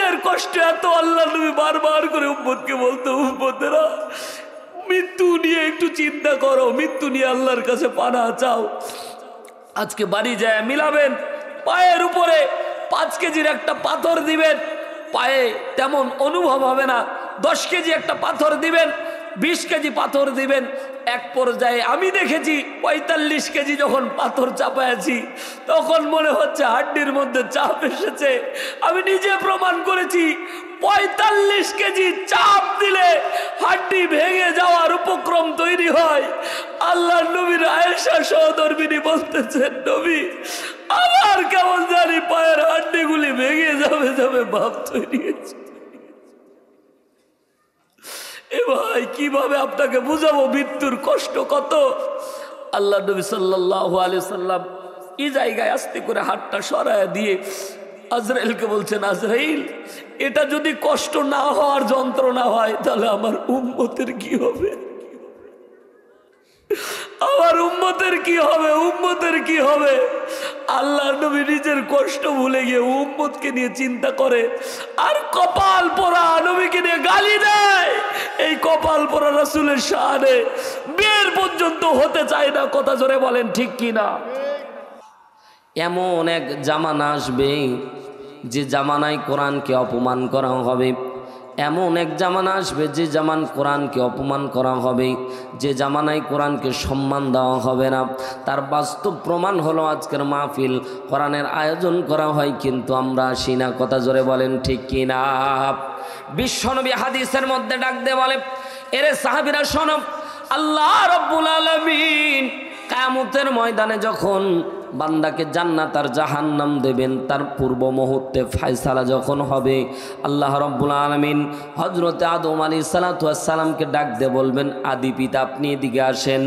নিজের কষ্ট এত, আল্লাহ নবী বারবার করে উম্মতকে বলতো, উম্মতেরা মৃত্যু নিয়ে একটু চিন্তা করো, মৃত্যু নিয়ে আল্লাহর কাছে পানা চাও। আজকে বাড়ি যায় মিলাবেন, পায়ের উপরে 5 কেজির একটা পাথর দিবেন, পায়ে তেমন অনুভব হবে না। 10 কেজি একটা পাথর দিবেন, 20 কেজি পাথর দিবেন। এক পর্যায়ে আমি দেখেছি 45 কেজি যখন পাথর চাপায়াছি তখন মনে হচ্ছে হাড্ডির মধ্যে চাপ এসেছে। আমি নিজে প্রমাণ করেছি 45 কেজি চাপ দিলে হাড্ডি ভেঙে যাওয়ার উপক্রম তৈরি হয়। আল্লাহর নবীর আয়েশা সহধর্মিনী বলতেছেন, নবী আমার কেমন জানি পায়ের হাড্ডিগুলি ভেঙে যাবে যাবে ভাব তৈরি হয়েছে। এ ভাই কিভাবে আপনাকে বুঝাবো মৃত্যুর কষ্ট কত। আল্লাহ নবী সাল্লাল্লাহু আলাইহি সাল্লাম এই জায়গায় আস্তে করে হাতটা সরায় দিয়ে আজরাইলকে বলছেন, আজরাইল এটা যদি কষ্ট না হওয়ার যন্ত্রণা হয় তাহলে আমার উম্মতের কি হবে, আমার উম্মতের কি হবে, উম্মতের কি হবে। আল্লাহ নবী নিজের কষ্ট ভুলে গিয়ে উম্মতকে নিয়ে চিন্তা করে আর কপাল পোড়া নবীকে নিয়ে গালি দেয়। এই কপাল পোড়া রাসূলের শানে বের পর্যন্ত হতে চায় না। কথা জোরে বলেন ঠিক কি না? এমন এক জামানা আসবে যে জামানায় কোরআনকে অপমান করা হবে, এমন এক জামানা আসবে যে জামান কোরআনকে অপমান করা হবে, যে জামানায় কোরআনকে সম্মান দেওয়া হবে না। তার বাস্তব প্রমাণ হলো আজকের মাহফিল। কোরআনের আয়োজন করা হয় কিন্তু আমরা আসি না। কথা জোরে বলেন ঠিক কি না? বিশ্বনবী হাদিসের মধ্যে ডাক দিয়ে বলে, এরে সাহাবীরা শোনো, আল্লাহ রাব্বুল আলামিন কিয়ামতের ময়দানে যখন বান্দাকে জান্নাত আর জাহান্নাম দেবেন, তার পূর্ব মুহূর্তে ফয়সালা যখন হবে, আল্লাহ রাব্বুল আলামিন হযরতে আদম আলাইহিস সালাতু ওয়াস সালামকে ডাক দিয়ে বলবেন, আদি পিতা আপনি এদিকে আসেন।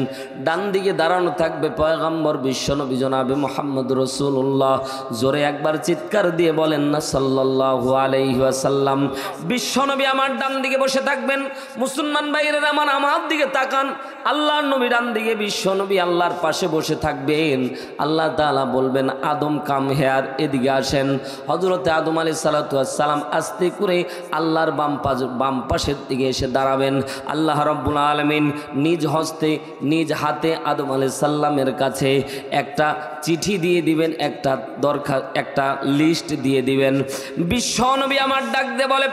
ডান দিকে দাঁড়ানো থাকবে পয়গম্বর বিশ্বনবী জনাবে মুহাম্মদ রাসূলুল্লাহ। জোরে একবার চিৎকার দিয়ে বলেন না সাল্লাল্লাহু আলাইহি ওয়াসাল্লাম। বিশ্বনবী আমার ডান দিকে বসে থাকবেন। মুসলমান ভাইরা আমার দিকে তাকান। আল্লাহর নবী ডান দিকে, বিশ্বনবী আল্লাহর পাশে বসে থাকবেন। আল্লাহ তাআলা বলবেন, আদম কাম হেয়ার, এদিকে আসেন। হযরতে আদম আলাইহিস সালাতু ওয়াস সালাম আস্তে করে আল্লাহর বাম পাশের দিকে এসে দাঁড়াবেন। আল্লাহ রাব্বুল আলামিন নিজ হস্তে নিজ হাতে আদম আলাইহিস সালামের কাছে একটা চিঠি দিয়ে দিবেন, একটা লিস্ট দিয়ে দিবেন। বিশ্বনবী আমার ডাক দিয়ে বলে,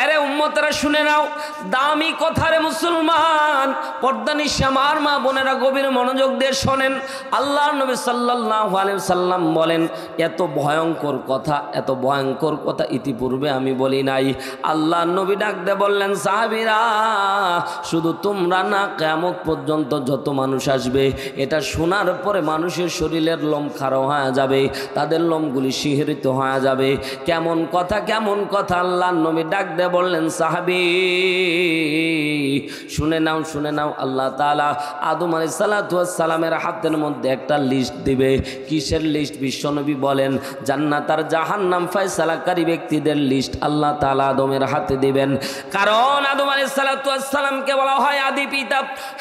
আরে উম্মতরা শুনে নাও, দামি কথা রে মুসলমান, পর্দানিশী আমার মা বোনেরা গভীর মনোযোগ দিয়ে শোনেন। আল্লাহর নবী সাল্লাল্লাহু আলাইহি সাল্লাম বলেন, এত ভয়ঙ্কর কথা, এত ভয়ঙ্কর কথা ইতিপূর্বে আমি বলি নাই। আল্লাহর নবী ডাক দিয়ে বললেন, সাহাবীরা শুধু তোমরা না, কিয়ামত পর্যন্ত যত মানুষ আসবে, এটা শোনার পরে মানুষের শরীরের লোম খাড়া হয়ে যাবে, তাদের লোমগুলি শিহরিত হয়ে যাবে। কেমন কথা, কেমন কথা। আল্লাহর নবী ডাক দিয়ে বললেন, সাহাবী শুনে নাও, শুনে নাও। আল্লাহ তাআলা আদম আলাইহিস সালাতু ওয়াস সালামের হাতের মধ্যে একটা লিস্ট দিবে। কিসের লিস্ট? বিশ্বনবী বলেন, জান্নাত আর জাহান্নাম ফয়সালাকারী ব্যক্তিদের লিস্ট আল্লাহ তাআলা আদমের হাতে দিবেন। কারণ আদম আলাইহিস সালাতু ওয়াস সালামকে বলা হয় আদি পিতা।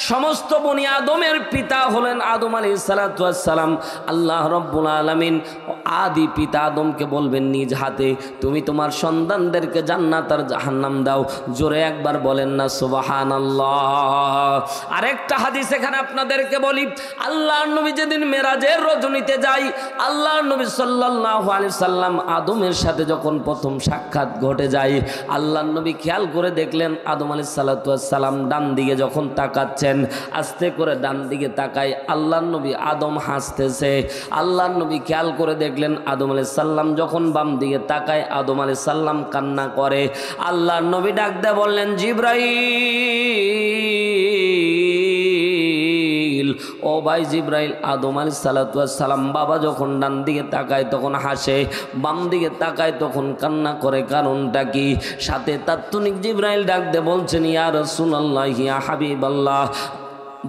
সমস্ত বনি আদমের পিতা হলেন আদম আলাইহিস সালাতু ওয়াস সালাম। আল্লাহ রাব্বুল আলামিন আদি পিতা আদমকে বলবেন নিজ হাতে, তুমি তোমার সন্তানদেরকে জান্নাত আর জাহান্নাম দাও। জোরে একবার বলেন না সুবহানাল্লাহ। আরেকটা হাদিস এখানে আপনাদেরকে বলি, আল্লাহর নবী যেদিন মেরাজের রজনীতে যাই, আল্লাহর নবী সাল্লাল্লাহু আলাইহি সাল্লাম আদমের সাথে যখন প্রথম সাক্ষাৎ ঘটে যায়, আল্লাহর নবী খেয়াল করে দেখলেন আদম আলাইহিস সালাতু ওয়াস সালাম ডান দিকে যখন তাকাচ্ছেন, আস্তে করে ডান দিকে তাকায় আল্লাহর নবী আদম হাসতেছে। আল্লাহর নবী খেয়াল করে দেখলেন আদম আলাইহিস সালাম যখন বাম দিকে তাকায়, আদম আলাইহিস সালাম কান্না করে। আল্লাহর নবী ডাক দিয়ে বললেন, জিবরাইল, ও ভাই জিবরাইল। আদম আলাইহিস সালাতু ওয়াস সালাম বাবা যখন ডান দিকে তাকায় তখন হাসে, বাম দিকে তাকায় তখন কান্না করে। কারণটা কি? সাথে তাৎক্ষণিক জিবরাইল ডাক দিয়ে বলছেন, ইয়া রাসূলুল্লাহ, ইয়া হাবিবাল্লাহ,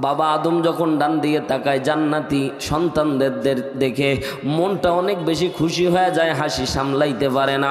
বাবা আদম যখন ডান দিকে তাকায় জান্নাতি সন্তানদের দেখে মনটা অনেক বেশি খুশি হয়ে যায়, হাসি সামলাইতে পারে না।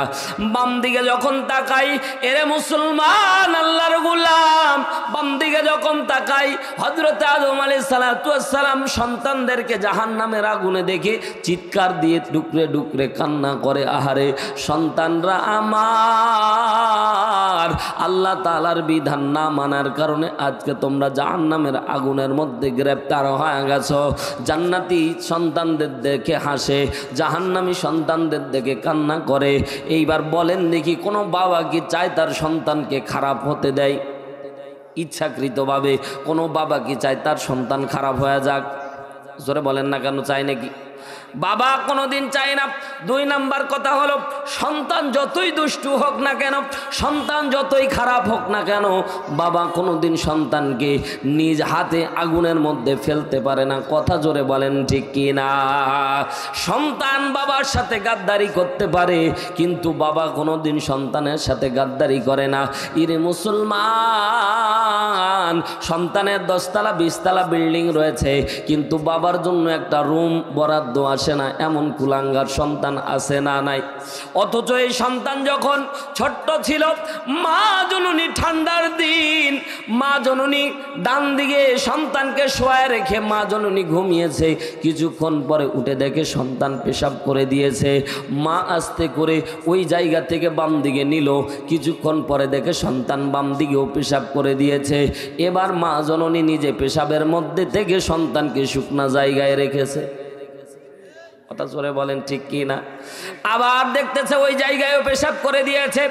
বাম দিকে যখন তাকাই, এরে মুসলমান আল্লাহর গোলাম, বাম দিকে যখন তাকাই হযরত আদম আলাইহিস সালাতু ওয়াস সালাম সন্তানদেরকে জাহান্নামের আগুনে দেখে চিৎকার দিয়ে ডুকরে ডুকরে কান্না করে, আহারে সন্তানরা আমার, আল্লাহ তাআলার বিধান না মানার কারণে আজকে তোমরা জাহান্নামের আগুনের মধ্যে গ্রেফতার হয়ে গেছো। জান্নাতি সন্তানদের দেখে হাসে, জাহান্নামী সন্তানদের দেখে কান্না করে। এইবার বলেন দেখি, কোনো বাবা কি চায় তার সন্তানকে খারাপ হতে দেয়? ইচ্ছাকৃতভাবে কোনো বাবা কি চায় তার সন্তান খারাপ হয়ে যাক? জোরে বলেন না কেন, চায় নাকি? বাবা কোনোদিন চায় না। দুই নাম্বার কথা হলো, সন্তান যতই দুষ্টু হোক না কেন, সন্তান যতই খারাপ হোক না কেন, বাবা কোনোদিন সন্তানকে নিজ হাতে আগুনের মধ্যে ফেলতে পারে না। কথা জোরে বলেন ঠিক কি না? সন্তান বাবার সাথে গাদ্দারি করতে পারে, কিন্তু বাবা কোনোদিন সন্তানের সাথে গাদ্দারি করে না। ইরে মুসলমান, সন্তানের 10 তলা 20 তলা বিল্ডিং রয়েছে, কিন্তু বাবার জন্য একটা রুম বরাদ্দ আসে না, এমন কুলাঙ্গার সন্তান আছে না নাই? অথচ এই সন্তান যখন ছোট্ট ছিল, মা জননী ঠান্ডার দিন, মা জননী ডান দিকে সন্তানকে শোয়ায় রেখে মা জননী ঘুমিয়েছে, কিছুক্ষণ পরে উঠে দেখে সন্তান পেশাব করে দিয়েছে। মা আস্তে করে ওই জায়গা থেকে বাম দিকে নিল, কিছুক্ষণ পরে দেখে সন্তান বাম দিকেও পেশাব করে দিয়েছে। এবার মা জননী নিজে পেশাবের মধ্যে থেকে সন্তানকে শুকনা জায়গায় রেখেছে। কথা জোরে বলেন ঠিক কি না? আবার দেখতেছে ওই জায়গায়ও পেশাব করে দিয়েছে,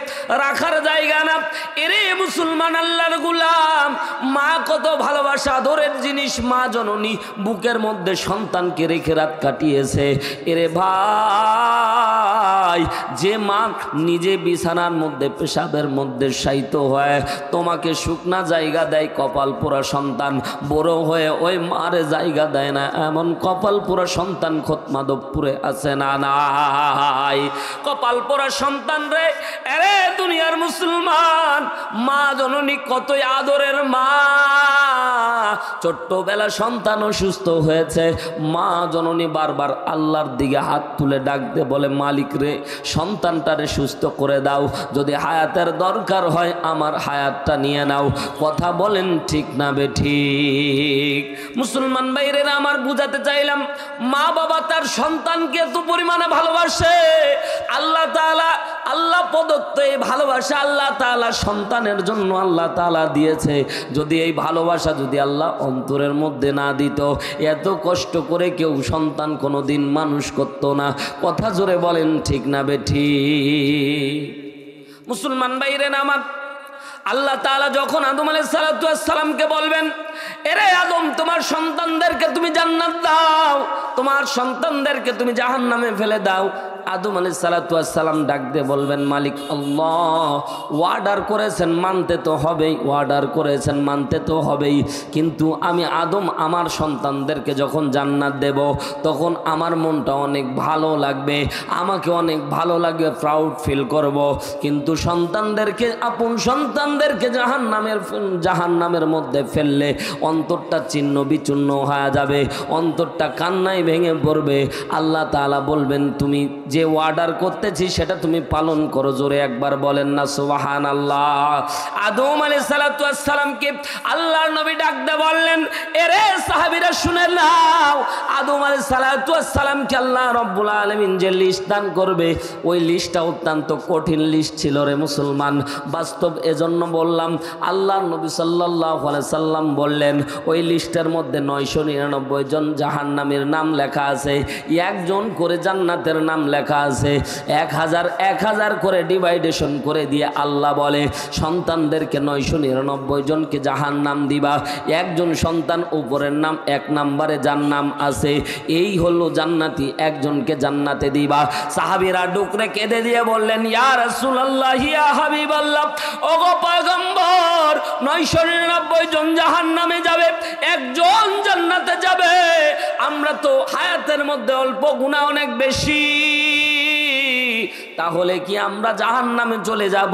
রাখার জায়গা না। এরে মুসলমান আল্লাহর গোলাম, মা কত ভালোবাসা আদরের জিনিস, মা জননী বুকের মধ্যে সন্তানকে রেখে রাত কাটিয়েছে। এরে ভাই, যে মা নিজে বিছানার মধ্যে পেশাবের মধ্যে শায়িত হয়, তোমাকে শুকনা জায়গা দেয়, কপাল পোড়া সন্তান বড় হয়ে ওই মারে জায়গা দেয় না, এমন কপাল পোড়া সন্তান খোতমাদবপুরে আছে না নাই? কপাল পোড়া সন্তান রে, আরে দুনিয়ার মুসলমান, মা জননী কতই আদরের মা। ছোট্টবেলা সন্তান অসুস্থ হয়েছে, মা জননী বারবার আল্লাহর দিকে হাত তুলে ডাকতে বলে, মালিক রে সন্তানটারে সুস্থ করে দাও, যদি হায়াতের দরকার হয় আমার হায়াতটা নিয়ে নাও। কথা বলেন ঠিক না বেঠিক? মুসলমান ভাইরেরা আমার বুঝাতে চাইলাম, মা বাবা তার সন্তানকে এত পরিমাণে ভালোবাসে। আল্লাহ তাআলা, আল্লাহ প্রদত্ত এই ভালোবাসা আল্লাহ তাআলা সন্তানের জন্য আল্লাহ তাআলা দিয়েছে। যদি এই ভালোবাসা যদি আল্লাহ অন্তরের মধ্যে না দিত, এত কষ্ট করে কেউ সন্তান কোনোদিন মানুষ করতো না। কথা জোরে বলেন ঠিক না বেঠিক? মুসলমান ভাইরেরা আমার, আল্লাহ তাআলা যখন আদম আলাইহিস সালাতু ওয়াস সালামকে বলবেন, এরে আদম তোমার সন্তানদেরকে তুমি জান্নাত দাও, তোমার সন্তানদেরকে তুমি জাহান্নামে ফেলে দাও, আদম আলাইহিস সালাতু ওয়াস সালাম ডাক দিয়ে বলবেন, মালিক আল্লাহ অর্ডার করেছেন মানতে তো হবেই, অর্ডার করেছেন মানতে তো হবেই, কিন্তু আমি আদম আমার সন্তানদেরকে যখন জান্নাত দেব তখন আমার মনটা অনেক ভালো লাগবে, আমাকে অনেক ভালো লাগবে, প্রাউড ফিল করব। কিন্তু সন্তানদেরকে, আপন সন্তানদেরকে জাহান্নামের মধ্যে ফেললে অন্তরটা ছিন্ন বিচূর্ণ হয়ে যাবে, অন্তরটা কান্নায় ভেঙে পড়বে। আল্লাহ তাআলা বলবেন, তুমি যে অর্ডার করতেছি সেটা তুমি পালন করো। জোরে একবার বলেন না সুবহানাল্লাহ। আদম আলাইহিস সালাতু ওয়াস সালামকে আল্লাহর নবী ডাক দিয়ে বললেন, এরে সাহাবীরা শুনে নাও, আদম আলাইহিস সালাতু ওয়াস সালামকে আল্লাহ রাব্বুল আলামিন যে লিস্ট দান করবে, ওই লিস্টটা অত্যন্ত কঠিন লিস্ট ছিল রে মুসলমান। বাস্তব এজন্য বললাম, আল্লাহর নবী সাল্লাল্লাহু আলাইহি সাল্লাম বললেন, ওই লিস্টের মধ্যে 999 জন জাহান্নামীর নাম লেখা আছে, একজন করে জান্নাতের নাম লেখা আছে। 1000 করে ডিভাইডেশন করে দিয়ে আল্লাহ বলে, সন্তানদেরকে 999 জনকে জাহান্নাম দিবা, একজন সন্তান উপরের নাম 1 নম্বরে যার নাম আছে, এই হলো জান্নাতি, একজনকে জান্নাতে দিবা। সাহাবীরা ডুকরে কেঁদে দিয়ে বললেন, ইয়া রাসূলুল্লাহ, ইয়া হাবিবাল্লাহ, ওগো পয়গম্বর, 999 জন জাহান্নামে যাবে, একজন জান্নাতে যাবে। আমরা তো হায়াতের মধ্যে অল্প, গুনাহ অনেক বেশি, তাহলে কি আমরা জাহান্নামে চলে যাব?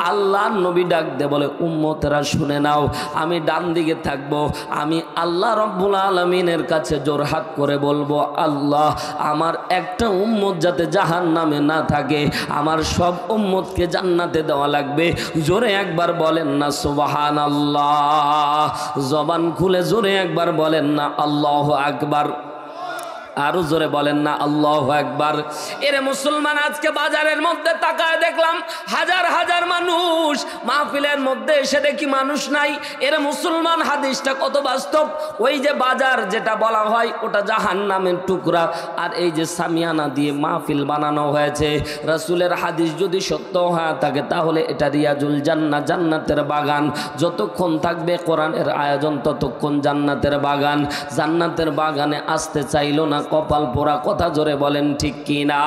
আল্লাহর নবী ডাক দে বলে, উম্মতেরা শুনে নাও, আমি ডান দিকে থাকব, আমি আল্লাহ রব্বুল আলামিনের কাছে জোরহাত করে বলবো, আল্লাহ আমার একটা উম্মত যাতে জাহান্নামে না থাকে, আমার সব উম্মতকে জান্নাতে দেওয়া লাগবে। জোরে একবার বলেন না সুবহানাল্লাহ, জবান খুলে জোরে একবার বলেন না আল্লাহু আকবার, আরো জোরে বলেন না আল্লাহু আকবার। এরে মুসলমান, আজকে বাজারের মধ্যে তাকায় দেখলাম হাজার হাজার মানুষ, মাহফিলের মধ্যে এসে দেখি মানুষ নাই। এরে মুসলমান, হাদিসটা কত বাস্তব। ওই যে বাজার যেটা বলা হয় ওটা জাহান্নামের টুকরা, আর এই যে সামিয়ানা দিয়ে মাহফিল বানানো হয়েছে, রাসূলের হাদিস যদি সত্য হয় থাকে তাহলে এটা রিয়াজুল জান্নাহ, জান্নাতের বাগান। যতক্ষণ থাকবে কোরআনের আয়োজন ততক্ষণ জান্নাতের বাগান। জান্নাতের বাগানে আসতে চাইলো না, কপাল পোড়া। কথা জোরে বলেন ঠিক কিনা?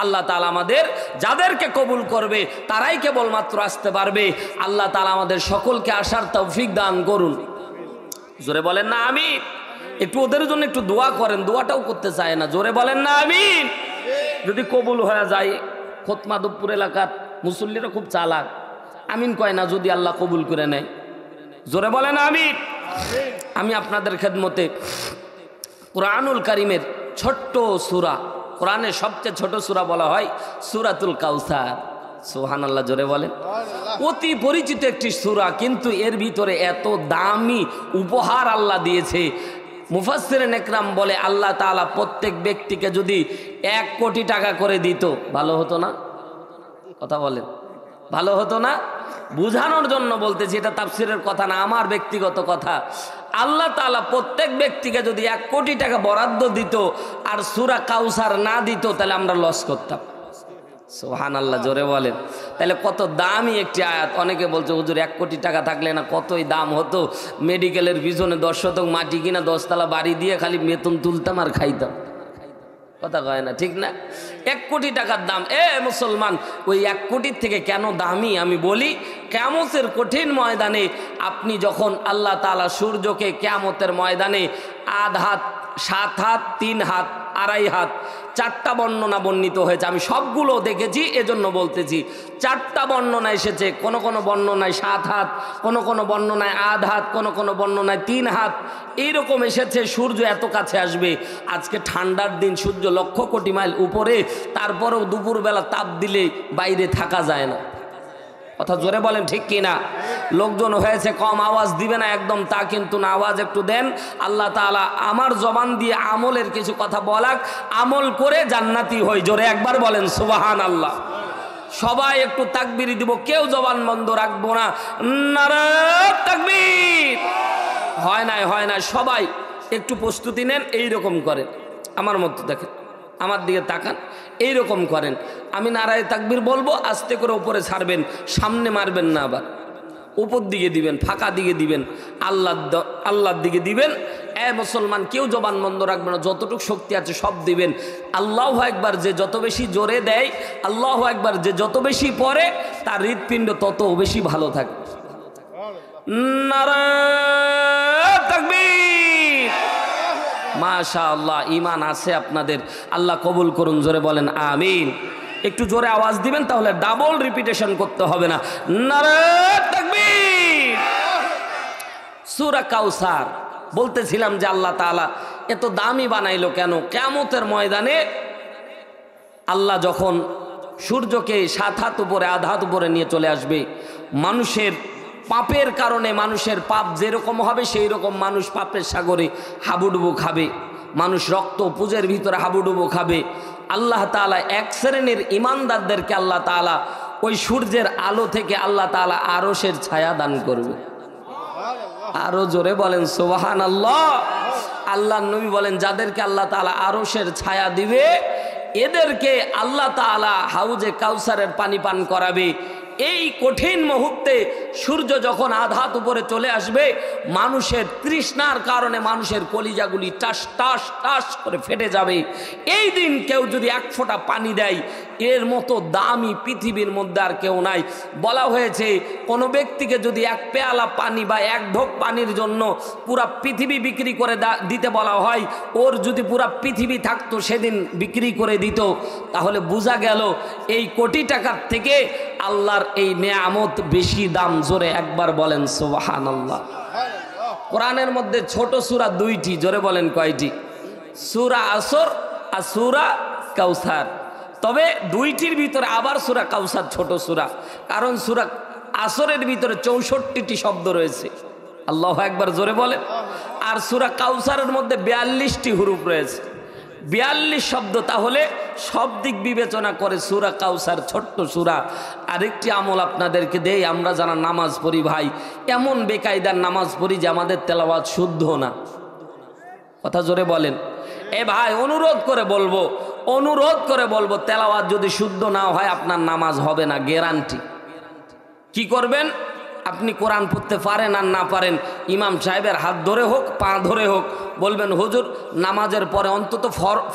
আল্লাহ তাআলা আমাদের যাদেরকে কবুল করবে তারাই কেবলমাত্র আসতে পারবে। আল্লাহ তাআলা আমাদের সকলকে আসার তৌফিক দান করুন। জোরে বলেন না আমিন। একটু ওদের জন্য একটু দোয়া করেন, দোয়াটাও করতে চায় না। জোরে বলেন না আমিন। যদি কবুল হয়ে যায়, খোতমাদবপুর এলাকার মুসল্লিরা খুব চালাক, আমিন কয় না যদি আল্লাহ কবুল করে নেয়। জোরে বলেন আমিন। আমি আপনাদের খেদমতে কুরআনুল কারীমের ছোট্ট সূরা, কোরআনের সবচেয়ে ছোট সূরা বলা হয় সূরাতুল কাউসার। সুবহানাল্লাহ, জোরে বলেন। অতি পরিচিত একটি সূরা, কিন্তু এর ভিতরে এত দামি উপহার আল্লাহ দিয়েছে। মুফাসসিরিন ইকরাম বলে, আল্লাহ তাআলা প্রত্যেক ব্যক্তিকে যদি 1 কোটি টাকা করে দিত, ভালো হতো না? কথা বলেন, ভালো হতো না? বুঝানোর জন্য বলতেছি, এটা তাফসীরের কথা না, আমার ব্যক্তিগত কথা। আল্লাহ তাআলা প্রত্যেক ব্যক্তিকে যদি 1 কোটি টাকা বরাদ্দ দিত আর সূরা কাউসার না দিত, তাহলে আমরা লস করতাম। সুবহানাল্লাহ, জোরে বলেন। তাহলে কত দামি একটি আয়াত। অনেকে বলছে হুজুর 1 কোটি টাকা থাকলে না কতই দাম হতো, মেডিকেলের পিছনে 10 শতক মাটি কিনা 10 তলা বাড়ি দিয়ে খালি বেতন তুলতাম আর খাইতাম। কথা কয় না, ঠিক না? 1 কোটি টাকার দাম। মুসলমান, ওই 1 কোটির থেকে কেন দামি আমি বলি। কিয়ামতের কঠিন ময়দানে আপনি যখন আল্লাহ তাআলা সূর্যকে কিয়ামতের ময়দানে 8 হাত, 7 হাত, 3 হাত, 2.5 হাত, 4টা বর্ণনা বর্ণিত হয়েছে। আমি সবগুলো দেখেছি, এজন্য বলতেছি। 4টা বর্ণনা এসেছে, কোন কোন বর্ণনায় 7 হাত, কোন কোন বর্ণনায় 8 হাত, কোন কোন বর্ণনায় 3 হাত, এইরকম এসেছে। সূর্য এত কাছে আসবে। আজকে ঠান্ডার দিন, সূর্য লক্ষ কোটি মাইল উপরে, তারপরেও দুপুরবেলা তাপ দিলে বাইরে থাকা যায় না। কথা জোরে বলেন ঠিক কিনা? লোকজন হয়েছে কম, আওয়াজ দিবে না একদম তা কিন্তু না, আওয়াজ একটু দেন। আল্লাহ তাআলা আমার জবান দিয়ে আমলের কিছু কথা বলাক, আমল করে জান্নাতি হই। জোরে একবার বলেন সুবহানাল্লাহ। সবাই একটু তাকবীর দিব, কেউ জবান বন্ধ রাখবো না। নারে তাকবীর। হয় না, সবাই একটু প্রস্তুতি নেন। এইরকম করেন, আমার মতো দেখেন, আমার দিকে তাকান, এইরকম করেন। আমি নারায়ে তাকবীর বলবো, আস্তে করে উপরে ছাড়বেন, সামনে মারবেন না, আবার উপর দিকে দিবেন, ফাঁকা দিকে দিবেন, আল্লাহর দিকে দিবেন। মুসলমান, কেউ জবান বন্ধ রাখবে না, যতটুকু শক্তি আছে সব দিবেন। আল্লাহু আকবার যে যত বেশি জোরে দেয়, আল্লাহু আকবার যে যত বেশি পড়ে, তার হৃৎপিণ্ড তত বেশি ভালো থাকে। নারায়ে তাকবীর। মাশাআল্লাহ, ঈমান আছে আপনাদের, আল্লাহ কবুল করুন। জোরে বলেন আমিন। একটু জোরে আওয়াজ দিবেন, তাহলে ডাবল রিপিটেশন করতে হবে না। নারে তাকবীর। সূরা কাউসার বলতেছিলাম যে আল্লাহ তাআলা এত দামি বানাইলো কেন? কিয়ামতের ময়দানে আল্লাহ যখন সূর্যকে 7 হাত উপরে, 8 হাত উপরে নিয়ে চলে আসবে, মানুষের পাপের কারণে মানুষের পাপ যেরকম হবে সেই রকম মানুষ পাপের সাগরে হাবুডুবু খাবে, মানুষ রক্ত পুজের ভিতরে হাবুডুবু খাবে। আল্লাহ তাআলা 1 শ্রেণীর ইমানদারদেরকে আল্লাহ তাআলা ওই সূর্যের আলো থেকে আল্লাহ তাআলা আরশের ছায়া দান করবে। আরো জোরে বলেন সুবহানাল্লাহ। আল্লাহর নবী বলেন, যাদেরকে আল্লাহ তাআলা আরশের ছায়া দিবে, এদেরকে আল্লাহ তাআলা হাউজে কাউসারের পানি পান করাবে। এই কঠিন মুহূর্তে সূর্য যখন আধাত উপরে চলে আসবে, মানুষের তৃষ্ণার কারণে মানুষের কলিজাগুলি টাস টাস টাস করে ফেটে যাবে। এই দিন কেউ যদি এক ফোঁটা পানি দেয়, এর মতো দামি পৃথিবীর মধ্যে আর কেউ নাই। বলা হয়েছে কোনো ব্যক্তিকে যদি এক পেয়ালা পানি বা এক ঢোক পানির জন্য পুরা পৃথিবী বিক্রি করে দিতে বলা হয়, ওর যদি পুরা পৃথিবী থাকতো সেদিন বিক্রি করে দিত, তাহলে বোঝা গেল এই কোটি টাকার থেকে আল্লাহর এই নেয়ামত বেশি দাম। জোরে একবার বলেন সুবহানাল্লাহ। কোরআনের মধ্যে ছোট সূরা দুইটি, জোরে বলেন কয়টি? সূরা আসর আর সূরা কাউসার। তবে দুইটির ভিতরে আবার সূরা কাউসার ছোট সূরা, কারণ সূরা আসরের ভিতরে 64টি শব্দ রয়েছে। আল্লাহু আকবার, জোরে বলেন। আর সূরা কাউসারের মধ্যে 42টি হুরুফ রয়েছে, 42 শব্দ। তাহলে সব দিক বিবেচনা করে সূরা কাউসার ছোট্ট সূরা। আরেকটি আমল আপনাদেরকে দেই, আমরা যারা নামাজ পড়ি ভাই, এমন বেকায়দার নামাজ পড়ি যে আমাদের তেলাওয়াত শুদ্ধ না। কথা জোরে বলেন। এ ভাই অনুরোধ করে বলবো তেলাওয়াত যদি শুদ্ধ না হয় আপনার নামাজ হবে না, গ্যারান্টি। কি করবেন? আপনি কোরআন পড়তে পারেন আর না পারেন, ইমাম সাহেবের হাত ধরে হোক পা ধরে হোক বলবেন, হুজুর নামাজের পরে অন্তত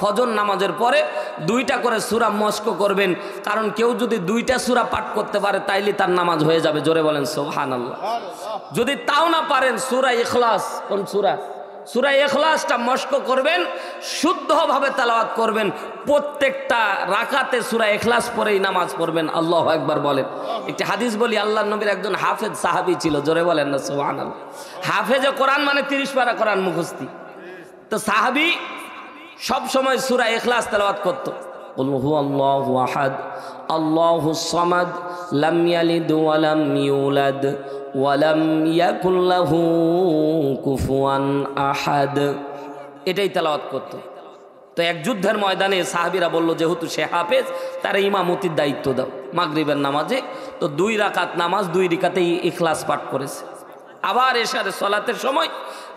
ফজর নামাজের পরে 2টা করে সূরা মস্ক করবেন, কারণ কেউ যদি 2টা সূরা পাঠ করতে পারে তাইলে তার নামাজ হয়ে যাবে। জোরে বলেন সুবহানাল্লাহ। যদি তাও না পারেন, সূরা ইখলাস, কোন সূরা? সূরা ইখলাসটা মস্ক করবেন, শুদ্ধভাবে তেলাওয়াত করবেন। প্রত্যেকটা রাকাতে সূরা ইখলাস পড়েই নামাজ পড়বেন। আল্লাহু আকবার বলেন। একটি হাদিস বলি, আল্লাহর নবীর একজন হাফেজ সাহাবী ছিল, জোরে বলেন না সুবহানাল্লাহ। হাফেজে কোরআন মানে 30 পারা কোরআন মুখস্থি। তো সাহাবী সব সময় সূরা ইখলাস তেলাওয়াত করত। কুল হুয়াল্লাহু আহাদ আল্লাহুস সামাদ লাম ইয়ালিদ ওয়া লাম ইউলাদ ওয়ালাম ইয়াকুল লাহু কুফুয়ান আহাদ, এটাই তেলাওয়াত করত। তো এক যুদ্ধের ময়দানে সাহাবীরা বলল, যেহেতু সে হাফেজ, তার ইমামতির দায়িত্ব দাও মাগরিবের নামাজে। তো 2 রাকাত নামাজ 2 রাকাতেই ইখলাস পাঠ করেছে। আবার এশারের সালাতের সময়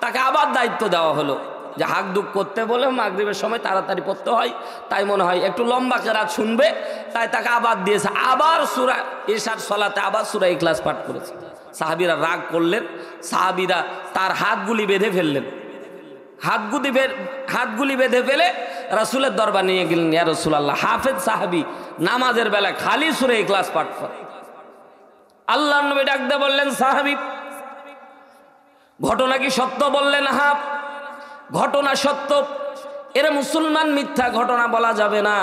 তাকে আবার দায়িত্ব দেওয়া হলো যে হাক দুক করতে বলে মাগরিবের সময় তাড়াতাড়ি পড়তে হয়, তাই মনে হয় একটু লম্বা কেরাত শুনবে, তাই তাকে আবার দিয়েছে। আবার সূরা এশার সালাতে আবার সূরা ইখলাস পাঠ করেছে। সাহাবীরা রাগ করলেন, সাহাবীরা তার হাতগুলি বেঁধে ফেললেন। হাতগুলি বেঁধে ফেলে রাসূলের দরবার নিয়ে গেলেন, ইয়া রাসূলুল্লাহ, হাফেজ সাহাবী নামাজের বেলা খালি সূরা ইখলাস পাঠ করে। আল্লাহর নবী ডাক দিয়ে বললেন, সাহাবী ঘটনা কি সত্য? বললেন, হ্যাঁ ঘটনা সত্য। এর মুসলমান মিথ্যা ঘটনা বলা যাবে না,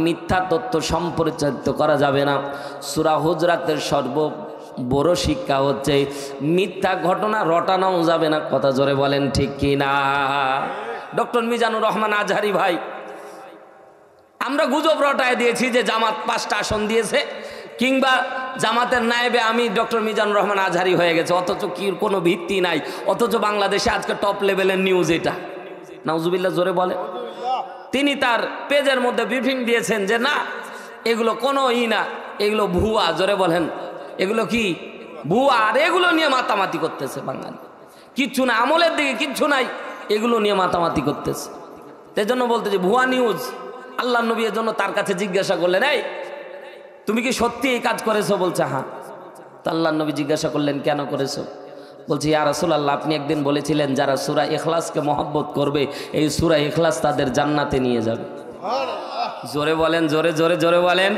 মিথ্যা তথ্য সম্প্রচারিত করা যাবে না। সূরা হুজরাতের বড় শিক্ষা হচ্ছে মিথ্যা ঘটনা রটানোও যাবে না। কথা জোরে বলেন ঠিক কি না? ডক্টর মিজানুর রহমান আজহারি ভাই, আমরা গুজব রটায় দিয়েছি যে জামাত 5টা আসন দিয়েছে, কিংবা জামাতের নায়েবে আমি ডক্টর মিজানুর রহমান আজহারি হয়ে গেছে, অথচ কি কোনো ভিত্তি নাই। অথচ বাংলাদেশে আজকে টপ লেভেলের নিউজ এটা। নাউজুবিল্লাহ, জোরে বলে। তিনি তার পেজের মধ্যে ব্রিফিং দিয়েছেন যে না, এগুলো কোনো না, এগুলো ভুয়া। জোরে বলেন, এগুলো কি ভুয়া? আর এগুলো নিয়ে মাতামাতি করতেছে বাঙালি, কিচ্ছু না, আমলের দিকে কিচ্ছু নাই, এগুলো নিয়ে মাতামাতি করতেছে। সেই জন্য বলতেছে ভুয়া নিউজ। আল্লাহর নবী এর জন্য তার কাছে জিজ্ঞাসা করলেন, এই তুমি কি সত্যি এই কাজ করেছো? বলছে হ্যাঁ। তো আল্লাহর নবী জিজ্ঞাসা করলেন, কেন করেছো? বলছে, ইয়া রাসূলুল্লাহ, আপনি একদিন বলেছিলেন যারা সূরা ইখলাসকে মহব্বত করবে, এই সূরা ইখলাস তাদের জান্নাতে নিয়ে যাবে। জোরে বলেন, জোরে জোরে জোরে বলেন।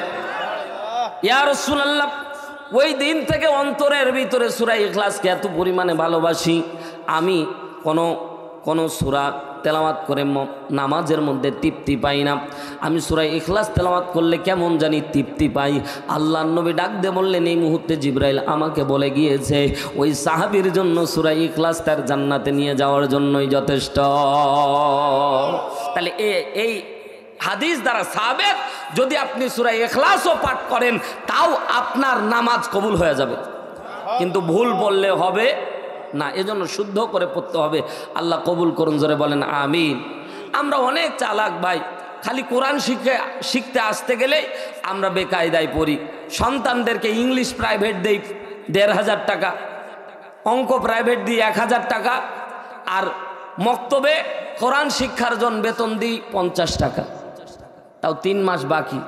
ইয়া রাসূলুল্লাহ, ওই দিন থেকে অন্তরের ভিতরে সূরা ইখলাসকে এত পরিমাণে ভালোবাসি, আমি কোনো সূরা তেলাওয়াত করে নামাজের মধ্যে তৃপ্তি পাই না। আমি সূরা ইখলাস তেলাওয়াত করলে কেমন জানি তৃপ্তি পাই। আল্লাহর নবী ডাক দিয়ে বললেন, এই মুহূর্তে জিবরাইল আমাকে বলে গিয়েছে ওই সাহাবীর জন্য সূরা ইখলাস তার জান্নাতে নিয়ে যাওয়ার জন্যই যথেষ্ট। তাহলে এই হাদিস দ্বারা সাবেত, যদি আপনি সূরা ইখলাসও পাঠ করেন তাও আপনার নামাজ কবুল হয়ে যাবে, কিন্তু ভুল বললে হবে না। এজন্য শুদ্ধ করে পড়তে হবে। আল্লাহ কবুল করুন, জোরে বলেন আমিন। আমরা অনেক চালাক ভাই, খালি কোরআন শিখতে আসতে গেলে আমরা বেকায়দায় পড়ি। সন্তানদেরকে ইংলিশ প্রাইভেট দেই ১৫০০ টাকা, অঙ্ক প্রাইভেট দিই ১০০০ টাকা, আর মক্তবে কোরআন শিক্ষার জন্য বেতন দিই ৫০ টাকা, তাও 3 মাস বাকি।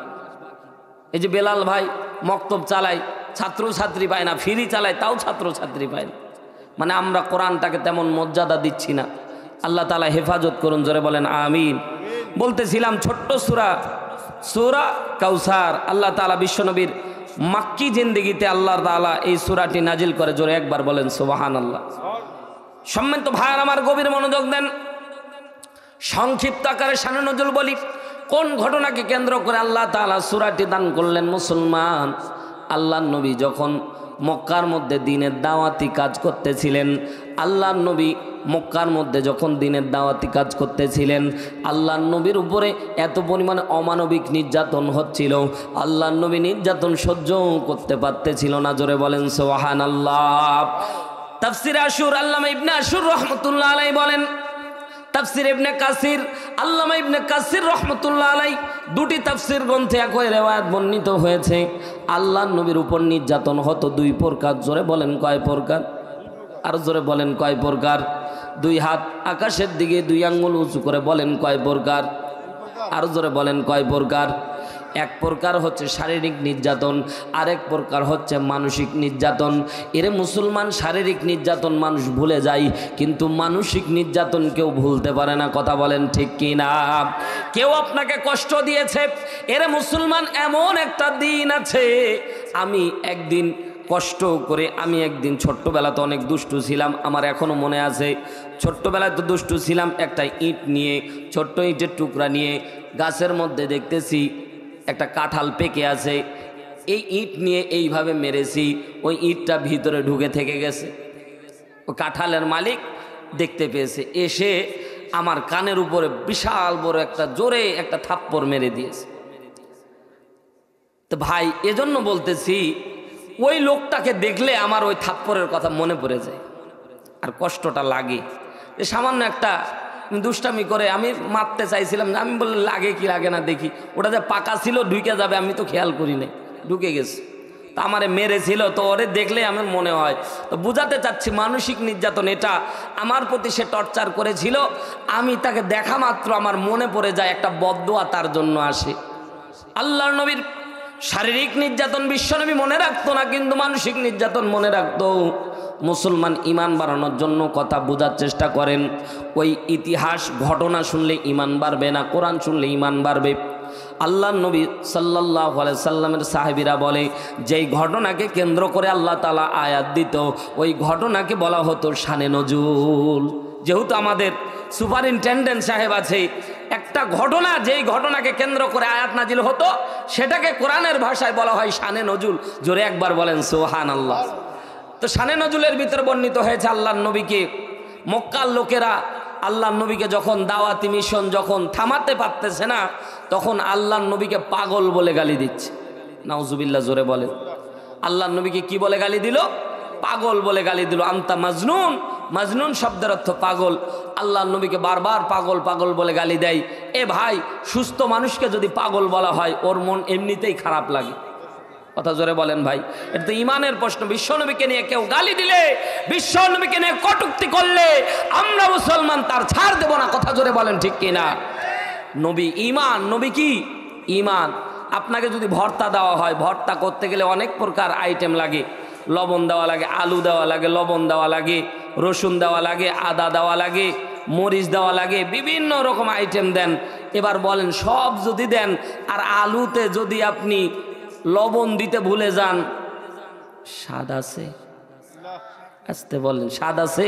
এই যে বেলাল ভাই মক্তব চালায়, ছাত্রছাত্রী পায় না, ফ্রি চালায় তাও ছাত্রছাত্রী পায় না। মানে আমরা কোরআনটাকে তেমন মর্যাদা দিচ্ছি না। আল্লাহ তাআলা হেফাজত করুন, জোরে বলেন আমিন। বলতেছিলাম ছোট্ট সূরা, সূরা কাউসার, আল্লাহ তাআলা বিশ্বনবীর মাক্কি জিন্দেগিতে আল্লাহ তাআলা এই সূরাটি নাজিল করে, জোরে একবার বলেন সুবহানাল্লাহ। সম্মানিত ভাইয়ার আমার, গভীর মনোযোগ দেন। সংক্ষিপ্ত আকারে শানে নজুল বলি, কোন ঘটনাকে কেন্দ্র করে আল্লাহ তাআলা সূরাটি দান করলেন। মুসলমান, আল্লাহর নবী যখন মক্কার মধ্যে দ্বীনের দাওয়াতি কাজ করতেছিলেন, আল্লাহর নবী মক্কার মধ্যে যখন দ্বীনের দাওয়াতি কাজ করতেছিলেন, আল্লাহর নবীর উপরে এত পরিমাণে অমানবিক নির্যাতন হচ্ছিল, আল্লাহর নবী নির্যাতন সহ্য করতে পারতেছিল না, জোরে বলেন সুবহানাল্লাহ। তাফসির আশুর আল্লামা ইবনে আশুর রহমতুল্লাহ আলাইহি বলেন, তাফসির ইবনে কাসির আল্লামা ইবনে কাসির রহমতুল্লাহ আলাইহি দুটি তাফসির গ্রন্থে একই রিওয়ায়াত বর্ণিত হয়েছে। আল্লাহর নবীর উপর নির্যাতন হতো দুই প্রকার, জোরে বলেন কয় প্রকার? আর জোরে বলেন কয় প্রকার? দুই হাত আকাশের দিকে দুই আঙ্গুল উঁচু করে বলেন কয় প্রকার? আর জোরে বলেন কয় প্রকার? এক প্রকার হচ্ছে শারীরিক নির্যাতন, আরেক প্রকার হচ্ছে মানসিক নির্যাতন। এরে মুসলমান, শারীরিক নির্যাতন মানুষ ভুলে যায়, কিন্তু মানসিক নির্যাতন কেউ ভুলতে পারে না, কথা বলেন ঠিক কি না? কেউ আপনাকে কষ্ট দিয়েছে, এরে মুসলমান, এমন একটা দিন আছে, আমি একদিন কষ্ট করে, আমি একদিন ছোট্টবেলাতে অনেক দুষ্টু ছিলাম, আমার এখনও মনে আছে। ছোট্টবেলায় তো দুষ্টু ছিলাম, একটা ইট নিয়ে, ছোট্ট ইটের টুকরা নিয়ে গাছের মধ্যে দেখতেছি একটা কাঁঠাল পেকে আছে, এই ইট নিয়ে এইভাবে মেরেছি, ওই ইটটা ভিতরে ঢুকে থেকে গেছে। ও কাঁঠালের মালিক দেখতে পেয়েছে, এসে আমার কানের উপরে বিশাল বড় একটা জোরে একটা থাপ্পড় মেরে দিয়েছে। তো ভাই, এজন্য বলতেছি, ওই লোকটাকে দেখলে আমার ওই থাপ্পড়ের কথা মনে পড়ে যায়, আর কষ্টটা লাগে। যে সামান্য একটা দুষ্টামি করে আমি মারতে চাইছিলাম না, আমি বললাম লাগে কি লাগে না দেখি, ওটা যে পাকা ছিল ঢুকে যাবে, আমি তো খেয়াল করি নাই, ঢুকে গেছে। তা আমারে মেরেছিল, তো ওরে দেখলে আমার মনে হয়। তো বুঝাতে চাচ্ছি, মানসিক নির্যাতন এটা আমার প্রতি সে টর্চার করেছিল, আমি তাকে দেখা মাত্র আমার মনে পড়ে যায়, একটা বদদোয়া তার জন্য আসে। আল্লাহর নবীর শারীরিক নির্যাতন বিশ্বনবী মনে রাখতো না, কিন্তু মানসিক নির্যাতন মনে রাখতো। মুসলমান, ইমান বাড়ানোর জন্য কথা বোঝার চেষ্টা করেন। ওই ইতিহাস ঘটনা শুনলে ইমান বাড়বে না, কোরআন শুনলে ইমান বাড়বে। আল্লাহর নবী সাল্লাল্লাহু আলাইহি সাল্লামের সাহাবীরা বলে, যেই ঘটনাকে কেন্দ্র করে আল্লাহ তাআলা আয়াত দিত, ওই ঘটনাকে বলা হতো শানে নজুল। যেহেতু আমাদের সুপারিনটেন্ডেন্ট সাহেব আছে, একটা ঘটনা যেই ঘটনাকে কেন্দ্র করে আয়াত নাজিল হতো, সেটাকে কোরআনের ভাষায় বলা হয় শানে নজুল। জোরে একবার বলেন সুবহানাল্লাহ। তো শানে নজুলের ভিতরে বর্ণিত হয়েছে, আল্লাহর নবীকে মক্কার লোকেরা আল্লাহর নবীকে যখন দাওয়াতি মিশন যখন থামাতে পারতেছে না, তখন আল্লাহর নবীকে পাগল বলে গালি দিচ্ছে। নাউজুবিল্লাহ, জোরে বলেন। আল্লাহর নবীকে কি বলে গালি দিল? পাগল বলে গালি দিল। আনতা মাজনুন, মাজনুন শব্দের অর্থ পাগল। আল্লাহর নবীকে বারবার পাগল পাগল বলে গালি দেয়। এ ভাই, সুস্থ মানুষকে যদি পাগল বলা হয়, ওর মন এমনিতেই খারাপ লাগে, কথা জোরে বলেন ভাই। এটা তো ইমানের প্রশ্ন। বিশ্বনবীকে নিয়ে কেউ গালি দিলে, বিশ্বনবীকে নিয়ে কটূক্তি করলে আমরা মুসলমান তার ছাড় দেব না, কথা জোরে বলেন ঠিক কিনা? নবী ইমান, নবী কি ইমান। আপনাকে যদি ভর্তা দেওয়া হয়, ভর্তা করতে গেলে অনেক প্রকার আইটেম লাগে, লবণ দেওয়া লাগে, আলু দেওয়া লাগে, লবণ দেওয়া লাগে, রসুন দেওয়া লাগে, আদা দেওয়া লাগে, মরিচ দেওয়া লাগে, বিভিন্ন রকম আইটেম দেন। এবার বলেন, সব যদি দেন আর আলুতে যদি আপনি লবণ দিতে ভুলে যান, স্বাদ আছে? আসতে বলেন, স্বাদ আছে?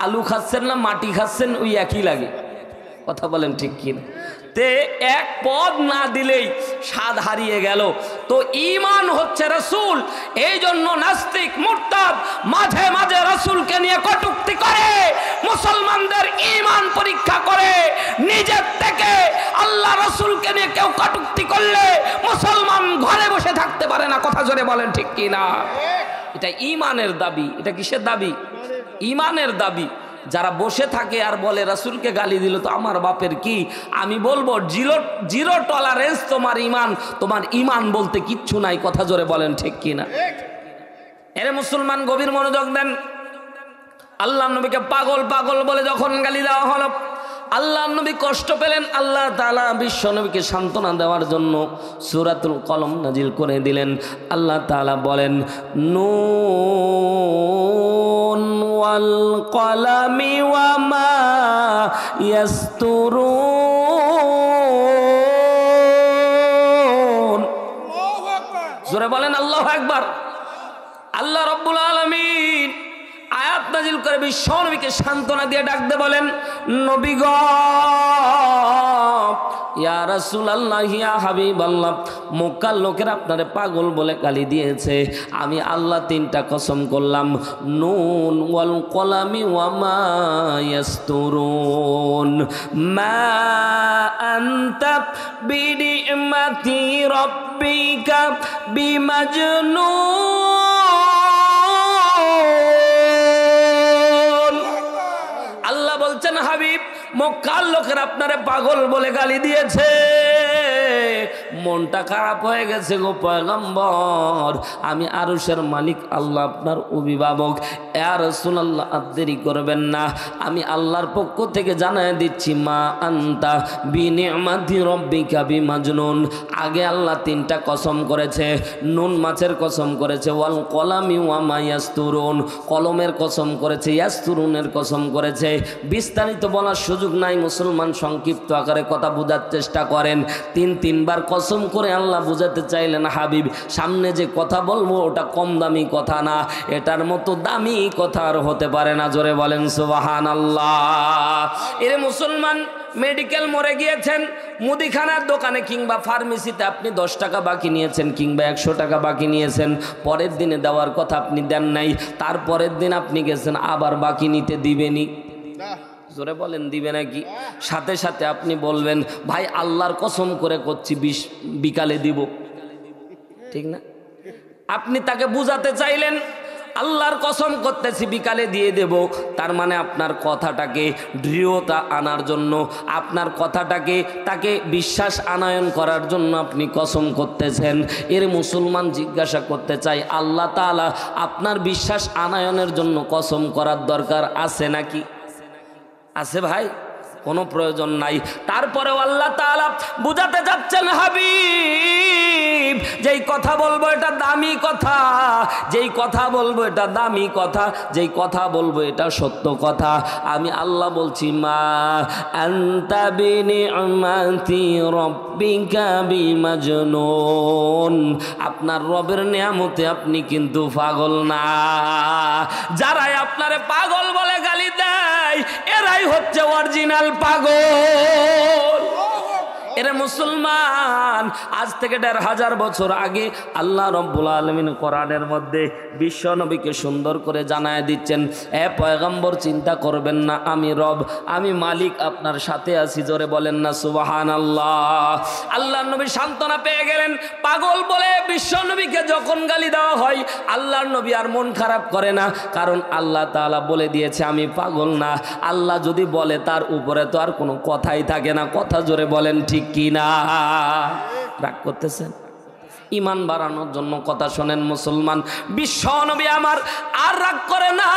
আলু খাচ্ছেন না মাটি খাচ্ছেন, ওই একই লাগে, কথা বলেন ঠিক কিনা? তে এক পদ না দিলেই স্বাদ হারিয়ে গেল। তো ঈমান হচ্ছে রাসূল। এই জন্য নাস্তিক মুরতাদ মাঝে মাঝে রাসূলকে নিয়ে কটূক্তি করে, মুসলমানদের ঈমান পরীক্ষা করে। নিজের থেকে আল্লাহ রাসূলকে নিয়ে কেউ কটূক্তি করলে মুসলমান ঘরে বসে থাকতে পারে না, কথা জোরে বলেন ঠিক কি না? এটা ঈমানের দাবি। এটা কিসের দাবি? ঈমানের দাবি। যারা বসে থাকে আর বলে রাসূলকে গালি দিল তো আমার বাপের কি, আমি বলবো জিরো টলারেন্স তোমার ঈমান। তোমার ঈমান বলতে কিচ্ছু নাই, কথা জোরে বলেন ঠিক কিনা? এরে মুসলমান, গভীর মনোযোগ দেন। আল্লাহর নবীকে পাগল পাগল বলে যখন গালি দেওয়া হলো, আল্লাহ নবী কষ্ট পেলেন। আল্লাহ তাআলা বিশ্ব নবীকে সান্ত্বনা দেওয়ার জন্য সূরাতুল কলম নাজিল করে দিলেন। আল্লাহ তাআলা বলেন, নুন ওয়াল কলামি ওয়া মা ইয়াসতুরুন। জোরে বলেন আল্লাহু আকবার। আল্লাহ রাব্বুল আলামিন আয়াত নাজিল করে বিশ্ব নবীকে সান্ত্বনা দিয়ে ডাকতে বলেন, নবী গো, ইয়া রাসূলুল্লাহ, ইয়া হাবিবাল্লাহ, মক্কার লোকেরা আপনারে পাগল বলে গালি দিয়েছে। আমি আল্লাহ তিনটা কসম করলাম, নুন ওয়াল কলামি ওয়া মা ইয়াসতুরুন, মা আনতা বিনিমাতি রাব্বিকা বিমাজনুন। আল্লাহ বলছেন, হাবিব, মক্কার লোকেরা আপনারে পাগল বলে গালি দিয়েছে, মনটা খারাপ হয়ে গেছে গো পয়গম্বর। আমি আরশের মালিক আল্লাহ আপনার অভিভাবক, ইয়া রাসূলুল্লাহ, আর দেরি করবেন না। আমি আল্লাহর পক্ষ থেকে জানায় দিচ্ছি, মা আনতা বিনিমাতি রাব্বিকা বিমাজনুন। আগে আল্লাহ তিনটা কসম করেছে, নুন মাছের কসম করেছে, ওয়াল কলামি ওয়া মা ইয়াসতুরুন, কলমের কসম করেছে, ইয়াসতুরুনের কসম করেছে। বিস্তারিত বলার সুযোগ নাই, মুসলমান সংক্ষিপ্ত আকারে কথা বোঝার চেষ্টা করেন। তিনবার কসম করে আল্লাহ বুঝাতে চাইলেন, হাবিব, সামনে যে কথা বলবো ওটা কম দামি কথা না, এটার মতো দামি কথা আর হতে পারে না। জোরে বলেন সুবহানাল্লাহ। এরে মুসলমান, মেডিকেল মরে গিয়েছেন, মুদিখানার দোকানে কিংবা ফার্মেসিতে আপনি 10 টাকা বাকি নিয়েছেন কিংবা 100 টাকা বাকি নিয়েছেন, পরের দিনে দেওয়ার কথা আপনি দেন নাই, তারপরের দিন আপনি গেছেন আবার বাকি নিতে, দিবেনি? জোরে বলেন, দিবে নাকি? সাথে সাথে আপনি বলবেন, ভাই আল্লাহর কসম করে করছি বিকালে দিব, ঠিক না? আপনি তাকে বুঝাতে চাইলেন, আল্লাহর কসম করতেছি বিকালে দিয়ে দেব, তার মানে আপনার কথাটাকে দৃঢ়তা আনার জন্য, আপনার কথাটাকে তাকে বিশ্বাস আনয়ন করার জন্য আপনি কসম করতেছেন। এর মুসলমান জিজ্ঞাসা করতে চাই, আল্লাহ তাআলা আপনার বিশ্বাস আনয়নের জন্য কসম করার দরকার আছে নাকি? আছে ভাই? কোনো প্রয়োজন নাই। তারপরেও আল্লাহ তাআলা বুঝাতে যাচ্ছেন, হাবিব, যেই কথা বলবো এটা দামি কথা, যেই কথা বলবো এটা দামি কথা, যেই কথা বলবো এটা সত্য কথা। আমি আল্লাহ বলছি, মা আনতা বিনিমাতি রাব্বিকা বিমাজনুন, আপনার রবের নিয়ামতে আপনি কিন্তু পাগল না। যারাই আপনারে পাগল বলে গালি দেয়, এরাই হচ্ছে অরিজিনাল পাগল। এরা মুসলমান, আজ থেকে 1500 বছর আগে আল্লাহ রাব্বুল আলামিন কোরআনের মধ্যে বিশ্ব নবীকে সুন্দর করে জানায় দিচ্ছেন, এ পয়গম্বর, চিন্তা করবেন না, আমি রব, আমি মালিক, আপনার সাথে আছি। জোরে বলেন না সুবহানাল্লাহ। আল্লাহর নবী সান্ত্বনা পেয়ে গেলেন। পাগল বলে বিশ্ব নবীকে যখন গালি দেওয়া হয়, আল্লাহর নবী আর মন খারাপ করে না, কারণ আল্লাহ তাআলা বলে দিয়েছে আমি পাগল না। আল্লাহ যদি বলে তার উপরে তো আর কোনো কথাই থাকে না। কথা জোরে বলেন ঠিক কি না? রাগ করতেছেন? ইমান বাড়ানোর জন্য কথা শোনেন মুসলমান, বিশ্ব নবী আমার আর রাগ করে না,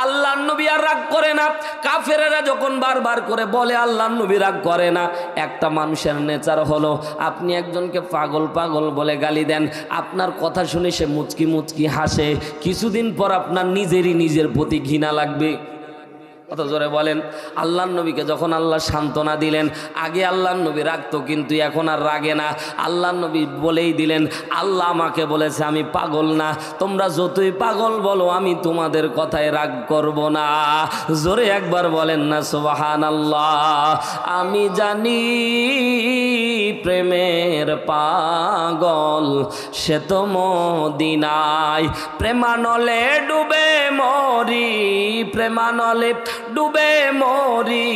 আল্লাহর নবী আর রাগ করে না। কাফেরেরা যখন বারবার করে বলে আল্লাহর নবী রাগ করে না, একটা মানুষের নেচার হলো, আপনি একজনকে পাগল পাগল বলে গালি দেন, আপনার কথা শুনে সে মুচকি মুচকি হাসে, কিছুদিন পর আপনার নিজের প্রতি ঘৃণা লাগবে। কত জোরে বলেন। আল্লাহর নবীকে যখন আল্লাহ সান্ত্বনা দিলেন, আগে আল্লাহর নবী রাগতো, কিন্তু এখন আর রাগে না। আল্লাহর নবী বলেই দিলেন, আল্লাহ আমাকে বলেছে আমি পাগল না, তোমরা যতই পাগল বলো আমি তোমাদের কথায় রাগ করব না। জোরে একবার বলেন না সুবহানাল্লাহ। আমি জানি প্রেমের পাগল সে তো মদিনায়, প্রেমানলে ডুবে মরি, প্রেমানলে ডুবে মরি,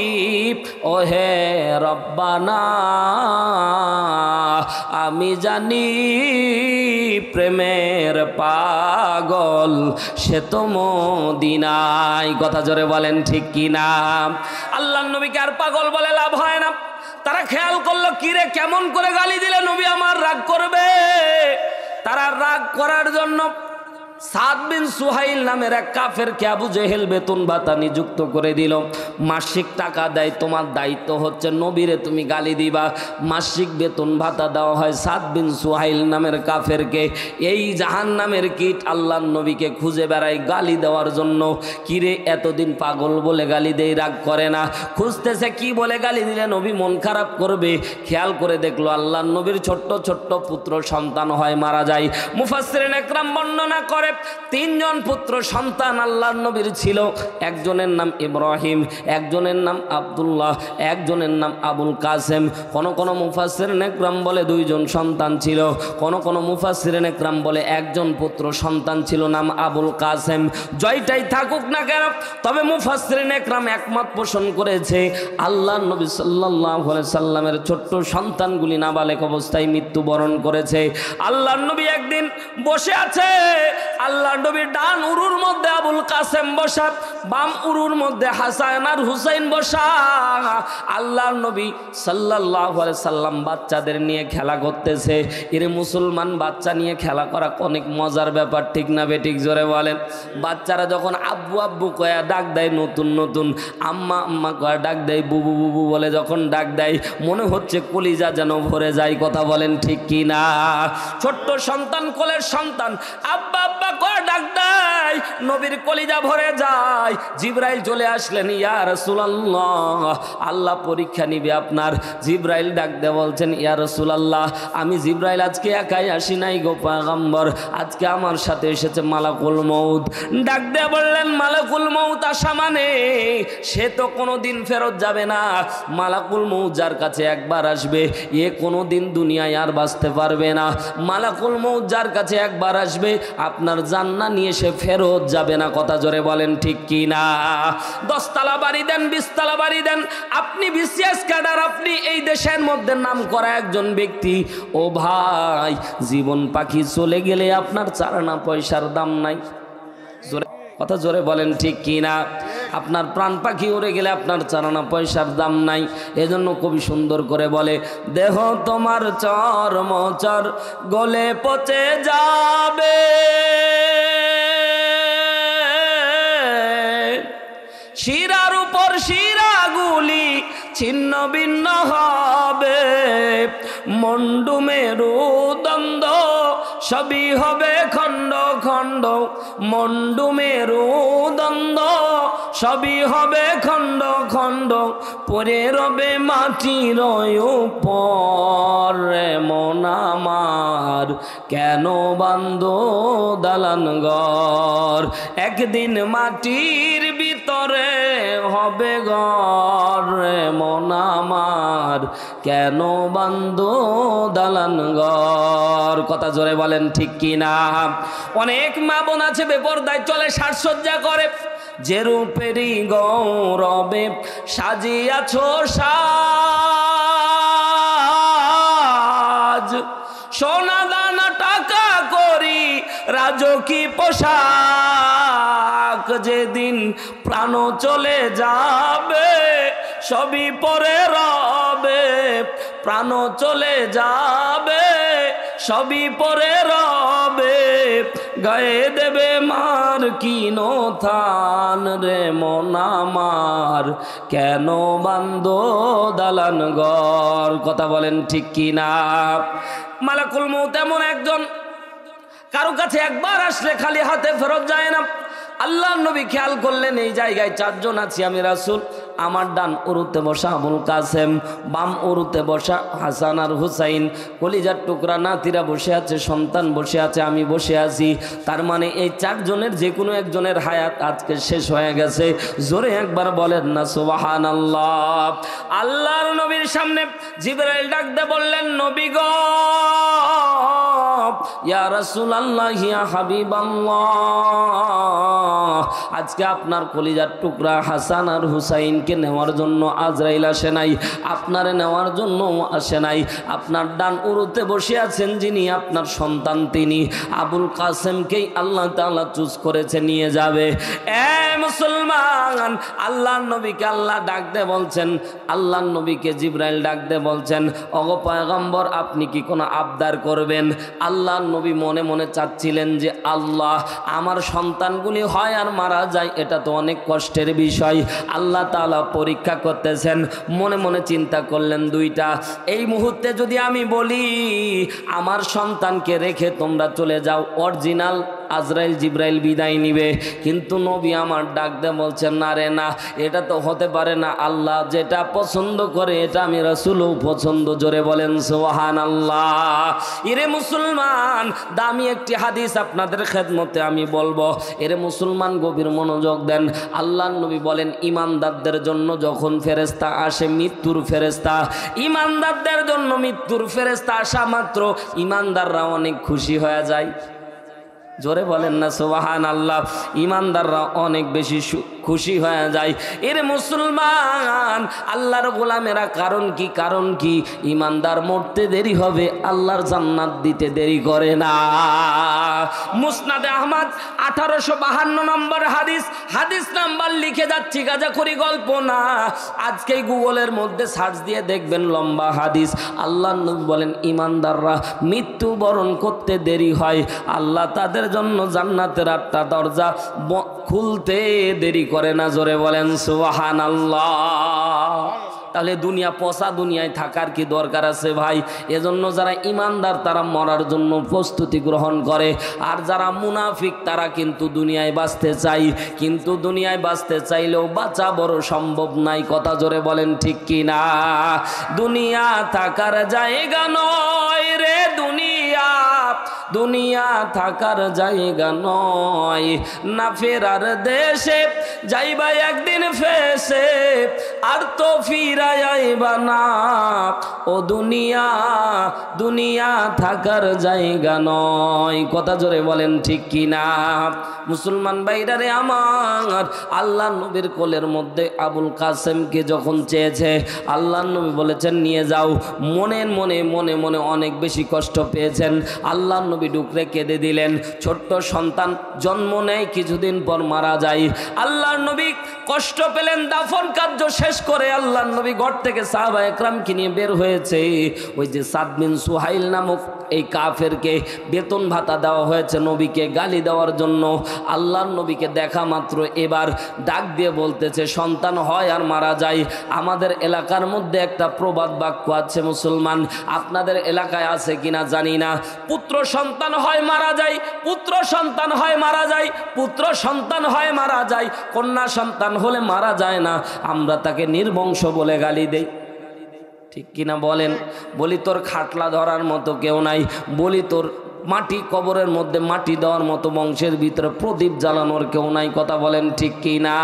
ওহে রব্বানা। আমি জানি প্রেমের পাগল সে তো মদিনায়। কথা জোরে বলেন ঠিক কি না? আল্লাহর নবীকে আর পাগল বলে লাভ হয় না। তারা খেয়াল করলো, কিরে কেমন করে গালি দিলে নবী আমার রাগ করবে। তারা রাগ করার জন্য সাদ বিন সুহাইল নামের এক কাফেরকে আবু জেহেল বেতন ভাতা নিযুক্ত করে দিল। মাসিক টাকা দেয়, তোমার দায়িত্ব হচ্ছে নবীরে তুমি গালি দিবা। মাসিক বেতন ভাতা দেওয়া হয় সাদ বিন সুহাইল নামের কাফেরকে। এই জাহান্নামের কীট আল্লাহর নবীকে খুঁজে বেড়ায় গালি দেওয়ার জন্য। কিরে এতদিন পাগল বলে গালি দেই, রাগ করে না, খুঁজতেছে কি বলে গালি দিলে নবী মন খারাপ করবে। খেয়াল করে দেখলো আল্লাহর নবীর ছোট্ট ছোট্ট পুত্র সন্তান হয় মারা যায়। মুফাসসিরিন একরাম বর্ণনা করে 3 জন পুত্র সন্তান আল্লাহর নবীর ছিল। একজনের নাম ইব্রাহিম, একজনের নাম আব্দুল্লাহ, একজনের নাম আবুল কাসেম। কোন মুফাসসিরিন একরাম বলে 2 জন সন্তান ছিল, কোন মুফাসসিরিন একরাম বলে 1 জন পুত্র সন্তান ছিল, নাম আবুল কাসেম। জয়টাই থাকুক না কেন, তবে মুফাসসিরিন একরাম একমত পোষণ করেছে আল্লাহর নবী সাল্লাল্লাহু আলাইহি সাল্লামের ছোট্ট সন্তানগুলি নাবালেক অবস্থায় মৃত্যুবরণ করেছে। আল্লাহর নবী একদিন বসে আছে, আল্লাহর নবীর ডান উরুর মধ্যে আবুল কাসেম বসা, বাম উরুর মধ্যে হাসান আর হুসাইন বসা। আল্লাহর নবী সাল্লাল্লাহু আলাইহি সাল্লাম বাচ্চাদের নিয়ে খেলা করতেছে। এর মুসলমান বাচ্চা নিয়ে খেলা করা অনেক মজার ব্যাপার, ঠিক না বেঠিক? জোরে বলেন। বাচ্চারা যখন আব্বু আব্বু কয়া ডাক দেয়, নতুন নতুন আম্মা আম্মা কয়া ডাক দেয়, বুবু বুবু বলে যখন ডাক দেয়, মনে হচ্ছে কলিজা যেন ভরে যায়। কথা বলেন ঠিক কি না? ছোট্ট সন্তান, কোলের সন্তান আব্বা আব্বা কয়া ডাক দেয়, নবীর কলিজা ভরে যায়। জিবরাইল চলে আসলেন, ইয়া রাসূলুল্লাহ, আল্লাহ পরীক্ষা নিবে আপনার। জিবরাইল ডাক দিয়ে বলছেন, ইয়া রাসূলুল্লাহ, আমি জিবরাইল আজকে একাই আসি নাই গো পয়গম্বর, আজকে আমার সাথে এসেছে মালাকুল মউত। ডাক দিয়ে বললেন, মালাকুল মউত আসা মানে সে তো কোনোদিন ফেরত যাবে না। মালাকুল মউত যার কাছে একবার আসবে, এ কোনোদিন দুনিয়ায় আর বাঁচতে পারবে না। মালাকুল মউত যার কাছে একবার আসবে, আপনার জান্নাত নিয়ে সে ফেরত যাবে না। কথা জোরে বলেন ঠিক কি না? 10 তলা বাড়ি দেন, 20 তলা বাড়ি দেন, আপনি বিসিএস ক্যাডার, আপনি এই দেশের মধ্যে নাম করা একজন ব্যক্তি। ও ভাই, জীবন পাখি চলে গেলে আপনার চারানা পয়সার দাম নাই। জোরে কথা জোরে বলেন ঠিক কি না? আপনার প্রাণ পাখি উড়ে গেলে আপনার চারানা পয়সার দাম নাই। এজন্য কবি সুন্দর করে বলে, দেহ তোমার চর্মচর গলে পচে যাবে, শিরার উপর শিরাগুলি ছিন্ন ভিন্ন হবে, মন্ডু মেরুদণ্ড সবই হবে খণ্ড খণ্ড, মন্ডু মেরুদণ্ড সবই হবে খণ্ড খণ্ড, পরে রবে মাটির উপর। মন আমার কেন বান্ধ দালান ঘর, একদিন মাটির ভিতরে হবে ঘর। মন আমার কেন বান্ধ দালান ঘর। কথা জোরে বলেন ঠিক কি না? অনেক মা বোন আছে বেপরদায় চলে, সাজসজ্জা করে, যে রূপেরই গৌরবে সাজিয়াছ সাজ, সোনা দানা টাকা করি রাজকী পোশাক, যেদিন প্রাণ চলে যাবে সবই পরে রবে, প্রাণ চলে যাবে সবই পরে রবে, গায়ে দেবে মার কিনো থান। রে মন আমার কেন বান্ধ দালান ঘর। কথা বলেন ঠিক কি না? মালাকুল মউত এমন একজন, কারো কাছে একবার আসলে খালি হাতে ফেরত যায় না। আল্লাহর নবী খেয়াল করলেন, এই জায়গায় 4 জন আছি আমি রাসূল। আমার ডান উরুতে বসা আবুল কাসেম, বাম উরুতে বসা হাসান আর হুসাইন, কলিজার টুকরা নাতিরা বসে আছে, সন্তান বসে আছে, আমি বসে আছি। তার মানে এই 4 জনের যে কোনো একজনের হায়াত আজকে শেষ হয়ে গেছে। জোরে একবার বলেন না সুবহানাল্লাহ। আল্লাহর নবীর সামনে জিবরাইল ডাক দিয়ে বললেন, নবী গো, ইয়া রাসূলুল্লাহ, ইয়া হাবিবাল্লাহ, আজকে আপনার কলিজার টুকরা হাসান আর হুসাইনকে নবীকে নেওয়ার জন্য আজরাইল আসে নাই, আপনারে নেওয়ার জন্য আসে নাই। আপনার ডান উরুতে বসে আছেন যিনি আপনার সন্তান, তিনি আবুল কাসেমকেই আল্লাহ তাআলা চুজ করেছে নিয়ে যাবে। এ মুসলমান, আল্লাহর নবীকে আল্লাহ ডাক দে বলছেন, আল্লাহর নবীকে জিবরাইল ডাক দে বলছেন, ওগো পয়গম্বর আপনি কি কোনো আবদার করবেন? আল্লাহর নবী মনে মনে চাচ্ছিলেন যে আল্লাহ আমার সন্তানগুলি হয় আর মারা যায়, এটা তো অনেক কষ্টের বিষয়। আল্লাহ তাআলা পরীক্ষা করতেছেন। মনে মনে চিন্তা করলেন দুইটা, এই মুহূর্তে যদি আমি বলি আমার সন্তানকে রেখে তোমরা চলে যাও, অরিজিনাল আজরাইল জিবরাইল বিদায় নিবে, কিন্তু নবী আমার ডাক দে বলছেন না রে না, এটা তো হতে পারে না। আল্লাহ যেটা পছন্দ করে এটা আমি রাসূলও পছন্দ। জোরে বলেন সুবহানাল্লাহ। এরে মুসলমান, দামি একটি হাদিস আপনাদের খেদমতে আমি বলবো। এরে মুসলমান গভীর মনোযোগ দেন। আল্লাহর নবী বলেন ঈমানদারদের জন্য যখন ফেরেশতা আসে, মৃত্যুর ফেরেশতা, ঈমানদারদের জন্য মৃত্যুর ফেরেশতা আসা মাত্র ঈমানদাররা অনেক খুশি হয়ে যায়। জোরে বলেন না সুবহানাল্লাহ। ঈমানদাররা অনেক বেশি খুশি হয়ে যায়। এর মুসলমান আল্লাহর গোলামেরা, কারণ কি? কারণ কি? ঈমানদার মরতে দেরি হবে, আল্লাহর জান্নাত দিতে দেরি করে না। মুসনাদে আহমদ 1852 নম্বর হাদিস, হাদিস নাম্বার লিখে যাচ্ছি, গাজাখড়ি গল্প না। আজকে গুগলের মধ্যে সার্চ দিয়ে দেখবেন, লম্বা হাদিস। আল্লাহর নবী বলেন ঈমানদাররা মৃত্যুবরণ করতে দেরি হয়, আল্লাহ তাদের জন্য জান্নাতের 8টা দরজা খুলতে দেরি করে না। জোরে বলেন সুবহানাল্লাহ। তাহলে দুনিয়া পচা, দুনিয়ায় থাকার কি দরকার আছে ভাই? এজন্য যারা ঈমানদার তারা মরার জন্য প্রস্তুতি গ্রহণ করে, আর যারা মুনাফিক তারা কিন্তু দুনিয়ায় বাঁচতে চাই, কিন্তু দুনিয়ায় বাঁচতে চাইলেও বাঁচা বড় সম্ভব নাই। কথা জোরে বলেন ঠিক কি না? দুনিয়া থাকার জায়গা নয় রে দুনিয়া, দুনিয়া থাকার জায়গা নয়, না ফেরার দেশে যাইবা একদিন ফেসে, আর তো ফিরাই আইবা না। ও দুনিয়া, দুনিয়া থাকার জায়গা নয়। কথা জোরে বলেন ঠিক কি না? মুসলমান ভাইরারে আমার, আল্লাহ নবীর কোলের মধ্যে আবুল কাসেমকে যখন চেয়েছে, আল্লাহ নবী বলেছেন নিয়ে যাও। মনে মনে মনে মনে অনেক বেশি কষ্ট পেয়েছেন। আল্লাহ নবী ডুকরে কেঁদে দিলেন। ছোট্ট সন্তান জন্ম নেয়, কিছুদিন পর মারা যায়। আল্লাহ নবী কষ্ট পেলেন। দাফন কার্য শেষ করে আল্লাহ নবী ঘর থেকে সাহাবা একরামকে নিয়ে বের হয়েছে। ওই যে সাদ বিন সুহাইল নামক এই কাফেরকে বেতন ভাতা দেওয়া হয়েছে নবীকে গালি দেওয়ার জন্য। আল্লাহর নবীকে দেখা মাত্র এবার ডাক দিয়ে বলতেছে, সন্তান হয় আর মারা যায়। আমাদের এলাকার মধ্যে একটা প্রবাদ বাক্য আছে মুসলমান, আপনাদের এলাকায় আছে কিনা জানি না, পুত্র সন্তান হয় মারা যায়, পুত্র সন্তান হয় মারা যায়, পুত্র সন্তান হয় মারা যায়, কন্যা সন্তান হলে মারা যায় না, আমরা তাকে নির্বংশ বলে গালি দেই। ঠিক কিনা বলেন? বলি তোর খাটলা ধরার মতো কেউ নাই, বলি তোর মাটি কবরের মধ্যে মাটি দেওয়ার মতো বংশের ভিতরে প্রদীপ জ্বালানোর কেউ নাই। কথা বলেন ঠিক কি না?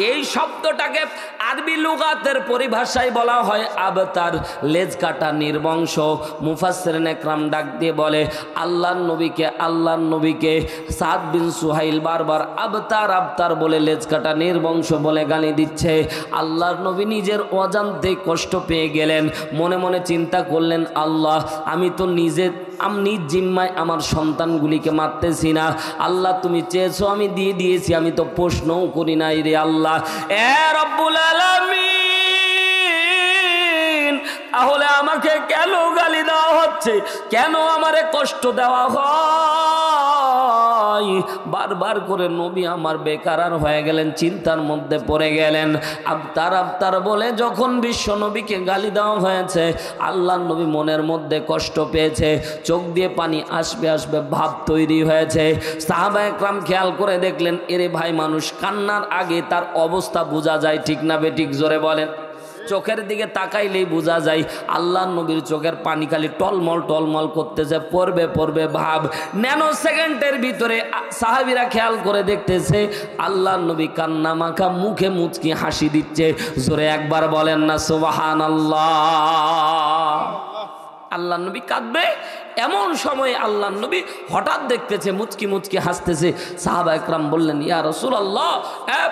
এই শব্দটাকে আরবি লুগাতের পরিভাষায় বলা হয় আবতার, লেজ কাটা, নির্বংশ। মুফাসসিরিন একরাম ডাক দিয়ে বলে আল্লাহর নবীকে সাদ বিন সুহাইল বারবার আবতার আবতার বলে লেজ কাটা, নির্বংশ বলে গালি দিচ্ছে। আল্লাহর নবী নিজের অজান্তে কষ্ট পেয়ে গেলেন। মনে মনে চিন্তা করলেন, আল্লাহ আমি তো নিজ জিম্মায় আমার সন্তানগুলিকে মারতেছি না, আল্লাহ তুমি চেয়েছো আমি দিয়ে দিয়েছি, আমি তো প্রশ্নও করি নাই রে আল্লাহ। এ রব্বুল আলামিন, তাহলে আমাকে কেন গালি দেওয়া হচ্ছে? কেন আমারে কষ্ট দেওয়া হয়? বারবার করে নবী আমার বেকারার হয়ে গেলেন, চিন্তার মধ্যে পড়ে গেলেন। আবতার আবতার বলে যখন বিশ্ব নবীকে গালি দেওয়া হয়েছে, আল্লাহ নবী মনের মধ্যে কষ্ট পেয়েছে, চোখ দিয়ে পানি আসবে আসবে ভাব তৈরি হয়েছে। সাহাবা একরাম খেয়াল করে দেখলেন, এরে ভাই, মানুষ কান্নার আগে তার অবস্থা বোঝা যায়, ঠিক না বেঠিক? জোরে বলেন। চোখের দিকে তাকাইলেই বোঝা যায় আল্লাহ নবীর চোখের পানি খালি টলমল টলমল করতেছে, পড়বে পড়বে ভাব। ন্যানো সেকেন্ডের ভিতরে সাহাবীরা খেয়াল করে দেখতেছে আল্লাহ নবী কান্না মাখা মুখে মুচকি হাসি দিচ্ছে। জোরে একবার বলেন না সুবহানাল্লাহ। আল্লাহ নবী কাঁদবে, এমন সময় আল্লাহর নবী হঠাৎ দেখতেছে মুচকি মুচকি হাসতেছে। সাহাবা একরাম বললেন, ইয়া রাসূলুল্লাহ,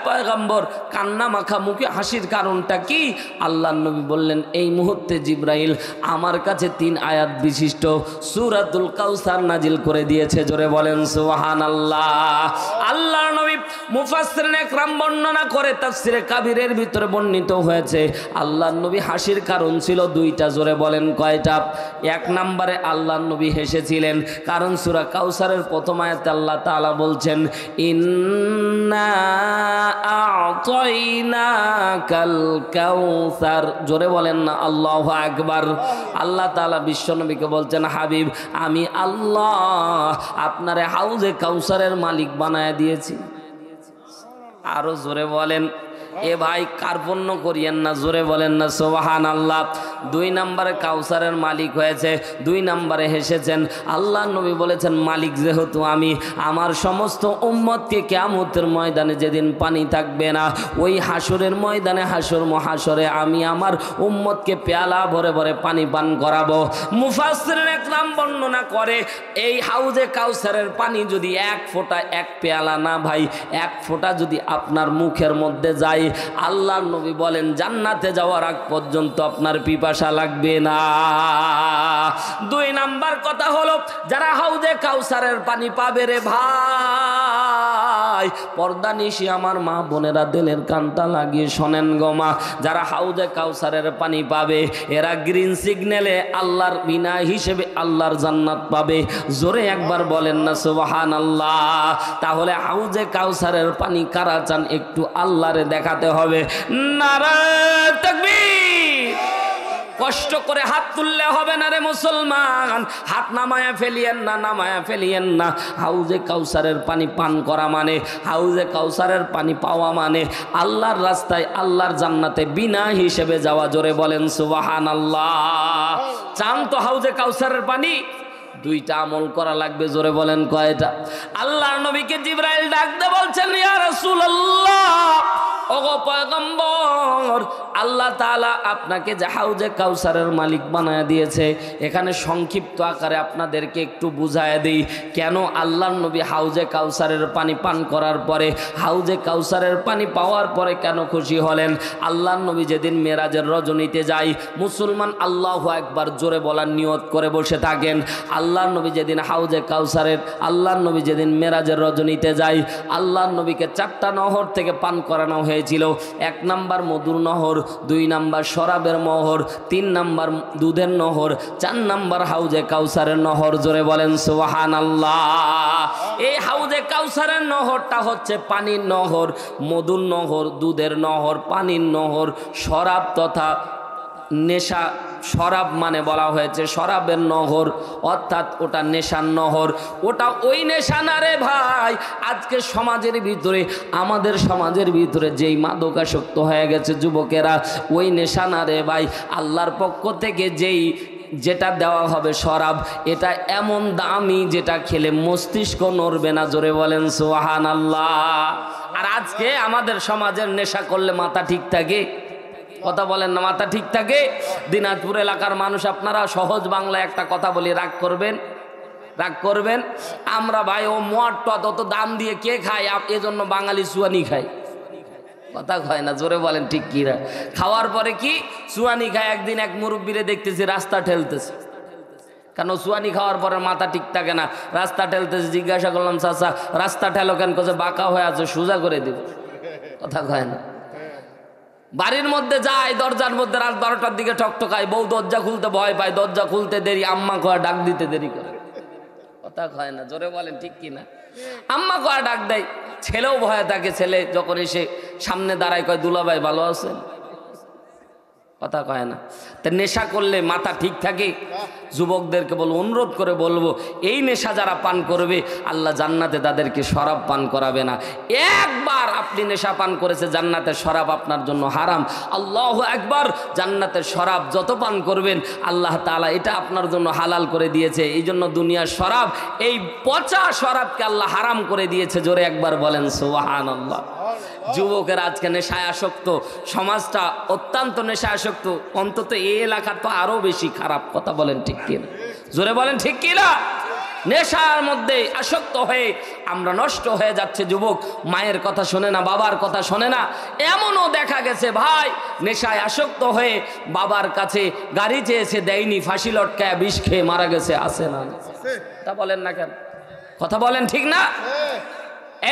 পয়গম্বর, কান্না মাখা মুখে হাসির কারণটা কি? আল্লাহর নবী বললেন, এই মুহূর্তে জিবরাইল আমার কাছে 3 আয়াত বিশিষ্ট সূরাতুল কাউসার নাজিল করে দিয়েছে। জোরে বলেন সুবহানাল্লাহ। আল্লাহর নবী মুফাসসিরিন একরাম বর্ণনা করে তাফসিরে কাবীরের ভিতরে বর্ণিত হয়েছে আল্লাহর নবী হাসির কারণ ছিল 2টা। জোরে বলেন কয়টা? 1 নম্বরে আল্লাহর নবী হেসেছিলেন কারণ সূরা কাউসারের প্রথম আয়াতে আল্লাহ তাআলা বলছেন, ইন্না আ'তাইনাকাল কাউসার। জোরে বলেন না আল্লাহু আকবার। আল্লাহ তাআলা বিশ্বনবীকে বলছেন, হাবিব, আমি আল্লাহ আপনারে হাউজে কাউসারের মালিক বানায় দিয়েছি। আরো জোরে বলেন। এ ভাই কার্পণ্য করিয়েন না, জোরে বলেন না সুবহানাল্লাহ। 2 নম্বরে কাউসারের মালিক হয়েছে, 2 নম্বরে হেসেছেন। আল্লাহ নবী বলেছেন, মালিক যেহেতু আমি, আমার সমস্ত উম্মতকে কিয়ামতের ময়দানে যেদিন পানি থাকবে না, ওই হাসরের ময়দানে হাসর মহাসরে আমি আমার উম্মতকে পেয়ালা ভরে ভরে পানি পান করাবো। মুফাসসিরিন একরাম বর্ণনা করে, এই হাউজে কাউসারের পানি যদি 1 ফোঁটা, 1 পেয়ালা না ভাই, 1 ফোঁটা যদি আপনার মুখের মধ্যে যায়, আল্লাহর নবী বলেন জান্নাতে যাওয়ার আগ পর্যন্ত আপনার পিপাসা লাগবে না। 2 নাম্বার কথা হলো, যারা হাউজে কাউসারের পানি পাবে রে ভাই, পর্দা নিশি আমার মা বোনেরা দিলের কানটা লাগিয়ে শোনেন গো মা, যারা হাউজে কাউসারের পানি পাবে এরা গ্রিন সিগন্যালে আল্লাহর বিনা হিসেবে আল্লাহর জান্নাত পাবে। জোরে একবার বলেন না সুবহানাল্লাহ। তাহলে হাউজে কাউসারের পানি কারা চান একটু আল্লাহরে দেখাতে হবে। নারায়ে তাকবীর। কষ্ট করে হাত তুললে হবে না রে মুসলমান, হাত নামায়া ফেলিয়েন না, নামায়া ফেলিয়েন না। হাউজে কাউসারের পানি পান করা মানে, হাউজে কাউসারের পানি পাওয়া মানে আল্লাহর রাস্তায় আল্লাহর জান্নাতে বিনা হিসেবে যাওয়া। জোরে বলেন সুবহানাল্লাহ। চান তো হাউজে কাউসারের পানি? 2টা আমল করা লাগবে। জোরে বলেন কয়টা? আল্লাহর নবীকে জিবরাইল ডাকতে বলছেন, ইয়া রাসূলুল্লাহ, ওগো পয়গম্বর, আল্লাহ তাআলা আপনাকে যে হাউজে কাউসারের মালিক বানায় দিয়েছে, এখানে সংক্ষিপ্ত আকারে আপনাদেরকে একটু বুঝায় দিই কেন আল্লাহর নবী হাউজে কাউসারের পানি পান করার পরে, হাউজে কাউসারের পানি পাওয়ার পরে কেন খুশি হলেন। আল্লাহর নবী যেদিন মেরাজের রজনীতে যায়, মুসলমান আল্লাহু আকবার জোরে বলার নিয়ত করে বসে থাকেন। আল্লাহর নবী যেদিন হাউজে কাউসারের, আল্লাহর নবী যেদিন মেরাজের রজনীতে যায়, আল্লাহর নবীকে 4টা নহর থেকে পান করানো হয়েছিল। 1 নাম্বার মধুর নহর, 2 নাম্বার শরাবের নহর, 3 নাম্বার দুধের নহর, 4 নাম্বার হাউজে কাউসারের নহর। জোরে বলেন সুবহানাল্লাহ। এই হাউজে কাউসারের নহরটা হচ্ছে পানির নহর, মধুর নহর, দুধের নহর, পানির নহর, শরাব তথা নেশা, শরাব মানে বলা হয়েছে শরাবের নহর, অর্থাৎ ওটা নেশার নহর। ওটা ওই নেশা না রে ভাই, আজকে সমাজের ভিতরে, আমাদের সমাজের ভিতরে যেই মাদকাসক্ত হয়ে গেছে যুবকেরা, ওই নেশা না রে ভাই। আল্লাহর পক্ষ থেকে যেটা দেওয়া হবে শরাব, এটা এমন দামি যেটা খেলে মস্তিষ্ক নড়বে না। জোরে বলেন সুবহানাল্লাহ। আর আজকে আমাদের সমাজের নেশা করলে মাথা ঠিক থাকে? কথা বলেন না, মাথা ঠিক থাকে? দিনাজপুর এলাকার মানুষ আপনারা সহজ বাংলায় একটা কথা বলি, রাগ করবেন? রাগ করবেন? আমরা ভাই ও মোয়াটটা তত দাম দিয়ে কে খায়, এজন্য বাঙালি চুয়ানি খায়। কথা কয় না, জোরে বলেন ঠিক কি? খাওয়ার পরে কি চুয়ানি খায়। একদিন এক মুরব্বীরে দেখতেছি রাস্তা ঠেলতেছে, কেন চুয়ানি খাওয়ার পরে মাথা ঠিক থাকে না, রাস্তা ঠেলতেছে। জিজ্ঞাসা করলাম, চাচা রাস্তা ঠেলো কেন? কোথায় বাঁকা হয়ে আছে, সোজা করে দিব। কথা কয় না। বাড়ির মধ্যে যায়, দরজার মধ্যে রাত 12টার দিকে ঠকঠকায়, বউ দরজা খুলতে ভয় পায়, দরজা খুলতে দেরি, আম্মা কয় ডাক দিতে দেরি করে। কথা কয় না, জোরে বলেন ঠিক কি না? আম্মা কয় ডাক দেয়, ছেলেও ভয়ে থাকে। ছেলে যখন এসে সামনে দাঁড়ায় কয় দুলাভাই ভালো আছেন? কথা কয় না। তা নেশা করলে মাথা ঠিক থাকে? যুবকদেরকে বলবো, অনুরোধ করে বলবো, এই নেশা যারা পান করবে আল্লাহ জান্নাতে তাদেরকে শরাব পান করাবে না। একবার আপনি নেশা পান করেছে, জান্নাতের শরাব আপনার জন্য হারাম। আল্লাহু আকবার। জান্নাতের শরাব যত পান করবেন আল্লাহ তাআলা এটা আপনার জন্য হালাল করে দিয়েছে। এই জন্য দুনিয়ার শরাব, এই পচা শরাবকে আল্লাহ হারাম করে দিয়েছে। জোরে একবার বলেন সুবহানাল্লাহ। যুবকের আজকে নেশায় আসক্ত, সমাজটা অত্যন্ত নেশায় আসক্ত, অন্তত এই এলাকার তো আরো বেশি খারাপ। কথা বলেন ঠিক কিনা? জোরে বলেন ঠিক কি না? নেশার মধ্যে আসক্ত হয়ে আমরা নষ্ট হয়ে যাচ্ছে। যুবক মায়ের কথা শোনে না, বাবার কথা শোনে না। এমনও দেখা গেছে ভাই, নেশায় আসক্ত হয়ে বাবার কাছে গাড়ি চেয়েছে, দেয়নি, ফাঁসি লটকায় বিষ খেয়ে মারা গেছে। আছে না? তা বলেন না কেন? কথা বলেন ঠিক না?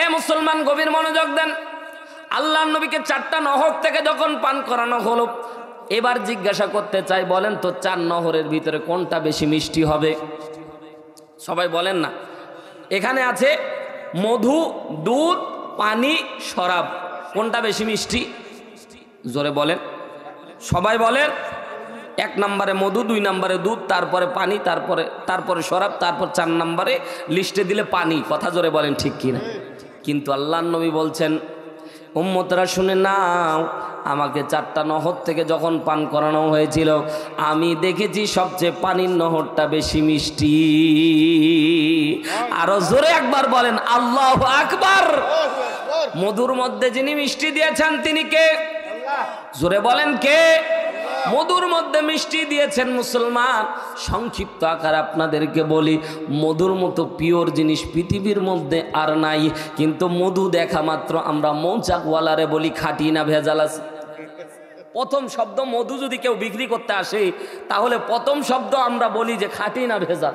এ মুসলমান, গভীর মনোযোগ দেন। আল্লাহর নবীকে 4টা নহর থেকে যখন পান করানো হলো, এবার জিজ্ঞাসা করতে চাই, বলেন তো 4 নহরের ভিতরে কোনটা বেশি মিষ্টি হবে? সবাই বলেন না। এখানে আছে মধু, দুধ, পানি, শরাব, কোনটা বেশি মিষ্টি? জোরে বলেন, সবাই বলেন। 1 নম্বরে মধু, 2 নম্বরে দুধ, তারপরে পানি, তারপরে শরাব, তারপর 4 নম্বরে লিস্টে দিলে পানি। কথা জোরে বলেন ঠিক কিনা? কিন্তু আল্লাহর নবী বলছেন, উম্মতরা শুনে নাও, আমাকে 4টা নহর থেকে যখন পান করানো হয়েছিল, আমি দেখেছি সবচেয়ে পানির নহরটা বেশি মিষ্টি। আরো জোরে একবার বলেন আল্লাহু আকবার। মধুর মধ্যে যিনি মিষ্টি দিয়েছেন তিনি কে? জোরে বলেন কে? মধুর মধ্যে মিষ্টি দিয়েছেন মুসলমান। সংক্ষিপ্ত আকার আপনাদেরকে বলি, মধুর মতো পিওর জিনিস পৃথিবীর মধ্যে আর নাই। কিন্তু মধু দেখা মাত্র আমরা মৌচাকওয়ালারে বলি খাঁটি না ভেজাল আছে। প্রথম শব্দ মধু যদি কেউ বিক্রি করতে আসে, তাহলে প্রথম শব্দ আমরা বলি যে খাঁটি না ভেজাল।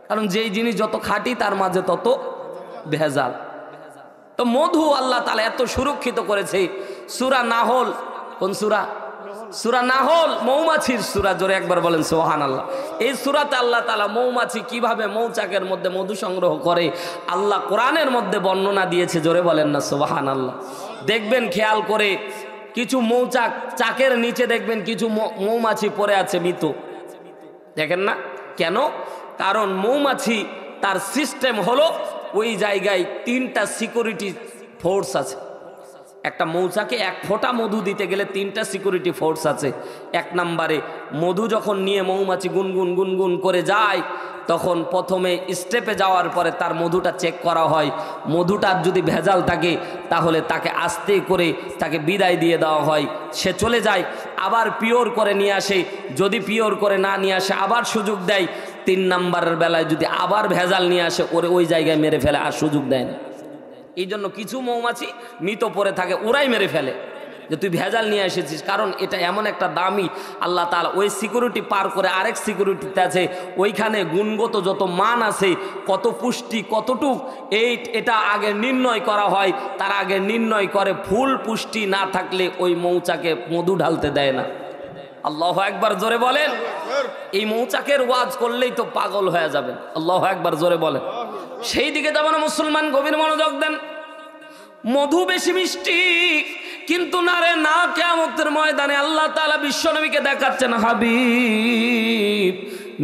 কারণ যেই জিনিস যত খাঁটি তার মাঝে তত ভেজাল। তো মধু আল্লাহ তাআলা এত সুরক্ষিত করেছে। সূরা নাহল, কোন সূরা? সূরা নাহল, মৌমাছির সূরা। জোরে একবার বলেন সুবহানাল্লাহ। এই সূরাতে আল্লাহ তাআলা মৌমাছি কিভাবে মৌচাকের মধ্যে মধু সংগ্রহ করে আল্লাহ কোরআনের মধ্যে বর্ণনা দিয়েছে। জোরে বলেন না সুবহানাল্লাহ। দেখবেন খেয়াল করে, কিছু মৌচাক চাকের নিচে দেখবেন কিছু মৌমাছি পড়ে আছে মৃত, দেখেন না? কেন? কারণ মৌমাছি তার সিস্টেম হলো ওই জায়গায় 3টা সিকিউরিটি ফোর্স আছে। একটা মৌচাকে 1 ফোঁটা মধু দিতে গেলে 3টা সিকিউরিটি ফোর্স আছে। 1 নম্বরে মধু যখন নিয়ে মৌমাছি গুনগুন গুনগুন করে যায়, তখন প্রথমে স্টেপে যাওয়ার পরে তার মধুটা চেক করা হয়। মধুটার যদি ভেজাল থাকে তাহলে তাকে আস্তে করে তাকে বিদায় দিয়ে দেওয়া হয়, সে চলে যায়। আবার পিওর করে নিয়ে আসে, যদি পিওর করে না নিয়ে আসে আবার সুযোগ দেয়। 3 নম্বরের বেলায় যদি আবার ভেজাল নিয়ে আসে, ওরে ওই জায়গায় মেরে ফেলে, আর সুযোগ দেয় না। এই জন্য কিছু মৌমাছি মৃত পড়ে থাকে, ওরাই মেরে ফেলে যে তুই ভেজাল নিয়ে এসেছিস। কারণ এটা এমন একটা দামি, আল্লাহ তাআলা ওই সিকিউরিটি পার করে আরেক সিকিউরিটিতে আছে, ওইখানে গুণগত যত মান আছে, কত পুষ্টি কতটুক, এটা আগে নির্ণয় করা হয়। তার আগে নির্ণয় করে ফুল পুষ্টি না থাকলে ওই মৌচাকে মধু ঢালতে দেয় না। আল্লাহু আকবার, জোরে বলেন। এই মৌচাকের ওয়াজ করলেই তো পাগল হয়ে যাবেন। আল্লাহু আকবার, জোরে বলেন। সেই দিকে যাবেন মুসলমান, গভীর মনোযোগ দেন। মধু বেশি মিষ্টি, কিন্তু না রে না, কিয়ামতের ময়দানে আল্লাহ তাআলা বিশ্বনবীকে দেখাচ্ছেন হাবিব।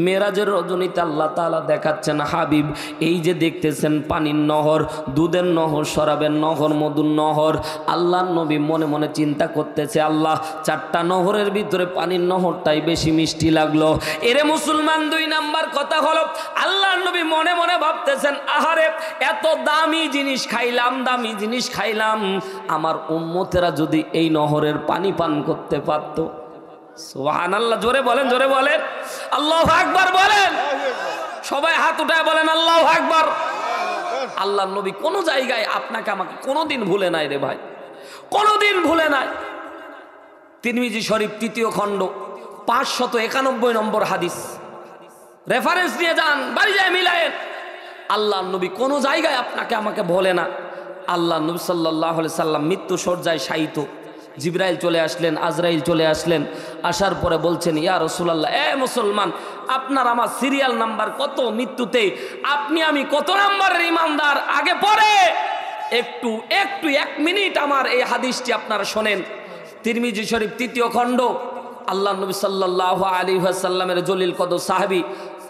মেরাজের রজনীতে আল্লাহ তাআলা দেখাচ্ছেন হাবিব, এই যে দেখতেছেন পানির নহর, দুধের নহর, শরাবের নহর, মধুর নহর। আল্লাহর নবী মনে মনে চিন্তা করতেছে, আল্লাহ 4টা নহরের ভিতরে পানির নহরটাই বেশি মিষ্টি লাগলো। এরে মুসলমান, 2 নাম্বার কথা হলো, আল্লাহর নবী মনে মনে ভাবতেছেন, আহারে এত দামি জিনিস খাইলাম, দামি জিনিস খাইলাম, আমার উম্মতেরা যদি এই নহরের পানি পান করতে পারতো। সুবহানাল্লাহ, জোরে বলেন, জোরে বলেন, আল্লাহু আকবার বলেন। সবাই হাত উঠায় বলেন আল্লাহু আকবার। আল্লাহর নবী কোন জায়গায় আপনাকে আমাকে কোনোদিন ভুলে নাই রে ভাই, কোনোদিন ভুলে নাই। তিরমিজি শরীফ 3য় খণ্ড 591 নম্বর হাদিস, রেফারেন্স নিয়ে যান, বাড়ি যায় মিলায়েন। আল্লাহর নবী কোন জায়গায় আপনাকে আমাকে ভোলে না। আল্লাহ নবী সাল্লাল্লাহু আলাইহি সাল্লাম মৃত্যু শয্যায় শায়িত, জিবরাইল চলে আসলেন, আজরাইল চলে আসলেন। আসার পরে বলছেন, ইয়া রাসূলুল্লাহ, এ মুসলমান, আপনার আমার সিরিয়াল নাম্বার কত মৃত্যুতে? আপনি আমি কত নাম্বারের ইমানদার? আগে পরে একটু 1 মিনিট আমার এই হাদিসটি আপনারা শোনেন। তিরমিজি শরীফ 3য় খণ্ড, আল্লাহ নবী সাল্লাল্লাহু আলাইহি ওয়াসাল্লামের জলিল কদর সাহাবী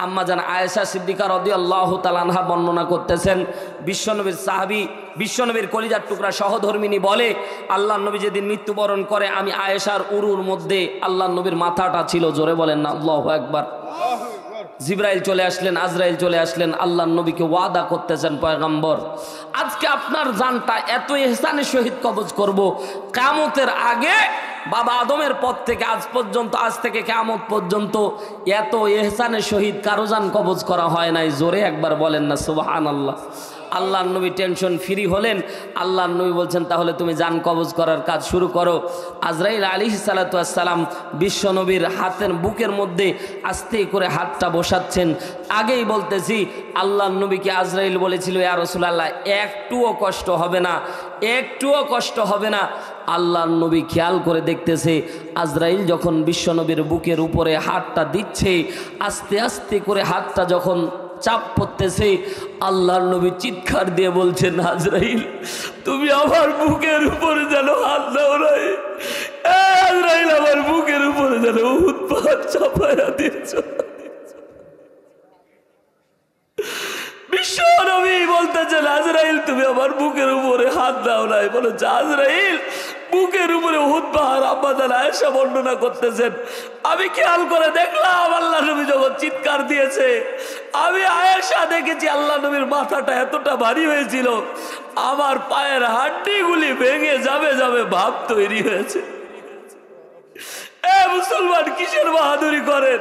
আম্মা জান আয়েশা সিদ্দিকা রাদিয়াল্লাহু তাআলা আনহা বর্ণনা করতেছেন, বিশ্বনবীর সাহাবী, বিশ্বনবীর কলিজার টুকরা সহধর্মিনী বলে, আল্লাহ নবী যেদিন মৃত্যুবরণ করে, আমি আয়েশার উরুর মধ্যে আল্লাহ নবীর মাথাটা ছিল। জোরে বলেন না আল্লাহু আকবার। জিবরাইল চলে আসলেন, আজরাইল চলে আসলেন, আল্লাহ নবীকে ওয়াদা করতেছেন, পয়গম্বর আজকে আপনার জানটা এত ইহসানের সহিত কবজ করব, কিয়ামতের আগে বাবা আদমের পর থেকে আজ পর্যন্ত, আজ থেকে কিয়ামত পর্যন্ত এত ইহসানের সহিত কারো জান কবজ করা হয় নাই। জোরে একবার বলেন না সুবহানাল্লাহ। আল্লাহর নবী টেনশন ফ্রি হলেন। আল্লাহর নবী বলছেন তাহলে তুমি জান কবজ করার কাজ শুরু করো। আজরাইল আলাইহিস সালাতু ওয়াস সালাম বিশ্ব নবীর হাতের বুকের মধ্যে আস্তে করে হাতটা বসাচ্ছেন। আগেই বলতেছি আল্লাহর নবীকে আজরাইল বলেছিল, ইয়া রাসূলুল্লাহ একটুও কষ্ট হবে না, একটুও কষ্ট হবে না। আল্লাহর নবী খেয়াল করে দেখতেছে আজরাইল যখন বিশ্ব নবীর বুকের উপরে হাতটা দিচ্ছে, আস্তে আস্তে করে হাতটা যখন চাপ পড়তেছে, আল্লাহর নবী চিৎকার দিয়ে বলছেন, আজরাইল তুমি আমার বুকের উপরে যেন হাত দাও নাই, আজরাইল আমার বুকের উপরে যেন উহুদ পাহাড় চাপায়া দিয়েছ। বিশ্ব নবী বলতেছেন, আজরাইল তুমি আমার বুকের উপরে হাত দাও নাই। বলেছে আজরাইল বুকের উপরে উহুদ পাহাড়। আম্মা জান আয়েশা বর্ণনা করতেছেন, আমি খেয়াল করে দেখলাম আল্লাহ নবী যখন চিৎকার দিয়েছে, আমি আয়েশা দেখেছি আল্লাহ নবীর মাথাটা এতটা ভারী হয়েছিল, আমার পায়ের হাড্ডিগুলি ভেঙে যাবে যাবে ভাব তৈরি হয়েছে। মুসলমান কিসের বাহাদুরি করেন?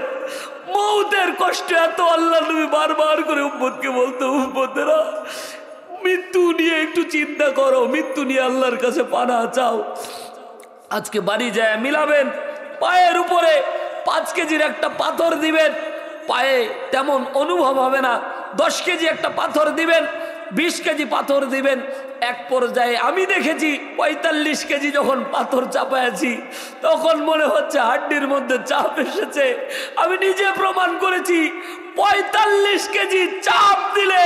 মৌতের কষ্ট এত আল্লাহ নবী বারবার করে উম্মতকে বলতো, উম্মতেরা মৃত্যু নিয়ে একটু চিন্তা করো, মৃত্যু নিয়ে আল্লাহর কাছে পানা চাও। আজকে বাড়ি যায় মিলাবেন, পায়ের উপরে 5 কেজির একটা পাথর দিবেন, পায়ে তেমন অনুভব হবে না। 10 কেজি একটা পাথর দিবেন, 20 কেজি পাথর দিবেন, এক পর্যায়ে আমি দেখেছি 45 কেজি যখন পাথর চাপায়াছি তখন মনে হচ্ছে হাড্ডির মধ্যে চাপ এসেছে। আমি নিজে প্রমাণ করেছি 45 কেজি চাপ দিলে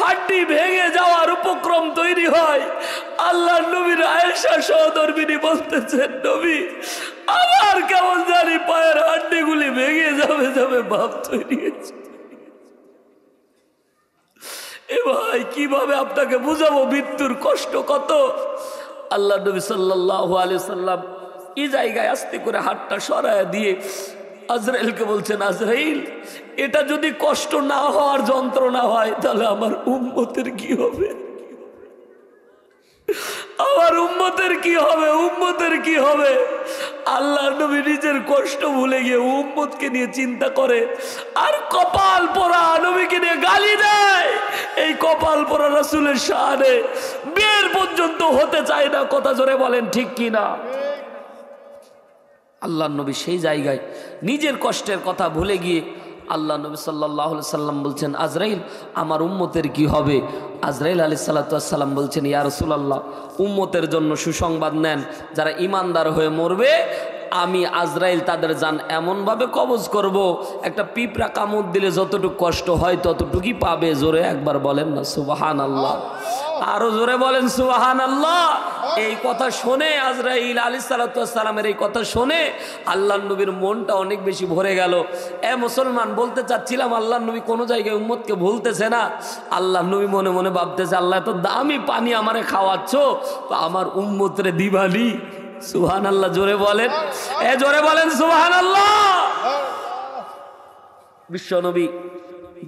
হাড্ডি ভেঙে যাওয়ার উপক্রম তৈরি হয়। আল্লাহর নবীর আয়েশা সহধর্মিনী বলতেছেন, নবী আমার কেমন জানি পায়ের হাড্ডিগুলি ভেঙে যাবে যাবে ভাব তৈরি হয়েছে। এ ভাই কিভাবে আপনাকে বুঝাবো মৃত্যুর কষ্ট কত। আল্লাহ নবী সাল্লাল্লাহু আলাইহি সাল্লাম এই জায়গায় আস্তে করে হাতটা সরায় দিয়ে আজরাইলকে বলছেন, আজরাইল এটা যদি কষ্ট না হওয়ার যন্ত্রণা হয় তাহলে আমার উম্মতের কি হবে, আমার উম্মতের কি হবে, উম্মতের কি হবে। আল্লাহর নবী নিজের কষ্ট ভুলে গিয়ে উম্মতকে নিয়ে চিন্তা করে, আর কপাল পোড়া নবীকে নিয়ে গালি দেয়। এই কপাল পোড়া রাসূলের শানে বের পর্যন্ত হতে চায় না। কথা জোরে বলেন ঠিক কি না? আল্লাহর নবী সেই জায়গায় নিজের কষ্টের কথা ভুলে গিয়ে আল্লাহ নবী সাল্লাল্লাহু আলাইহি সাল্লাম বলছেন, আজরাইল আমার উম্মতের কি হবে। আজরাইল আলাইহিস সালাতু ওয়াস সালাম বলছেন, ইয়া রাসূলুল্লাহ উম্মতের জন্য সুসংবাদ নেন, যারা ঈমানদার হয়ে মরবে আমি আজরাইল তাদের জান এমনভাবে কবজ করব, একটা পিঁপড়া কামড় দিলে যতটুকু কষ্ট হয় ততটুকুই পাবে। জোরে একবার বলেন না সুবহানাল্লাহ, আরো জোরে বলেন সুবহানাল্লাহ। এই কথা শুনে আজরাইল আলাইহিস সালাতু ওয়াস সালামের এই কথা শুনে আল্লাহর নবীর মনটা অনেক বেশি ভরে গেল। মুসলমান বলতে চাচ্ছিলাম আল্লাহর নবী কোনো জায়গায় উম্মতকে ভুলতেছে না। আল্লাহর নবী মনে মনে ভাবতেছে, আল্লাহ তো দামি পানি আমারে খাওয়াচ্ছ, তো আমার উম্মতরে দিবানি। সুবহানাল্লাহ জোরে বলেন, জোরে বলেন সুবহানাল্লাহ। বিশ্বনবী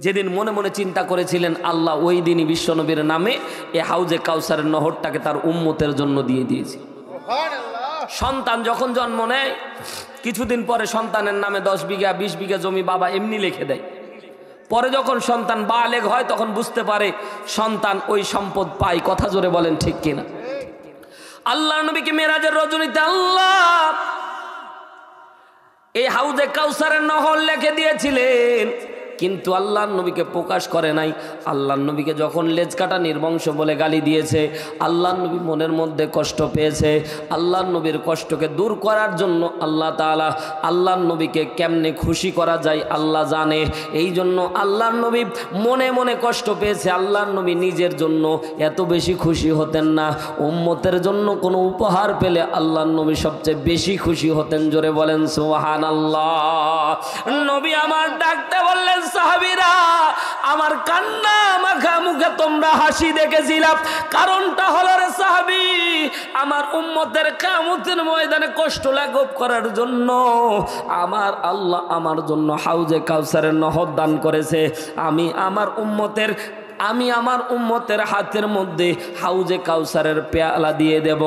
যেদিন মনে মনে চিন্তা করেছিলেন, আল্লাহ ওই দিনই বিশ্বনবীর নামে এ হাউজে কাউসারের নহরটাকে তার উম্মতের জন্য দিয়ে দিয়েছে। সন্তান যখন জন্ম নেয় কিছুদিন পরে সন্তানের নামে 10 বিঘা 20 বিঘা জমি বাবা এমনি লিখে দেয়। পরে যখন সন্তান বালেগ হয় তখন বুঝতে পারে সন্তান ওই সম্পদ পায়। কথা জোরে বলেন ঠিক কিনা? আল্লাহর নবীকে মেরাজের রজনীতে আল্লাহ এই হাউজে কাউসারের নহর লিখে দিয়েছিলেন, কিন্তু আল্লাহর নবীকে প্রকাশ করে নাই। আল্লাহর নবীকে যখন লেজ কাটা নির্বংশ বলে গালি দিয়েছে, আল্লাহর নবী মনের মধ্যে কষ্ট পেয়েছে। আল্লাহর নবীর কষ্টকে দূর করার জন্য আল্লাহ তাআলা আল্লাহর নবীকে কেমনে খুশি করা যায় আল্লাহ জানে। এই জন্য আল্লাহর নবী মনে মনে কষ্ট পেয়েছে। আল্লাহর নবী নিজের জন্য এত বেশি খুশি হতেন না, উম্মতের জন্য কোনো উপহার পেলে আল্লাহর নবী সবচেয়ে বেশি খুশি হতেন। জোরে বলেন সুবহানাল্লাহ। নবী আমার ডাকতে বললেন, সাহাবীরা আমার কান্না মাখা মুখে তোমরা হাসি দেখেছিলাম, কারণটা হলো রে সাহাবী, আমার উম্মতের কিয়ামতের ময়দানে কষ্ট লাঘব করার জন্য আমার আল্লাহ আমার জন্য হাউজে কাউসারের নহর দান করেছে। আমি আমার উম্মতের আমি আমার উম্মতের হাতের মধ্যে হাউজে কাউসারের পেয়ালা দিয়ে দেব,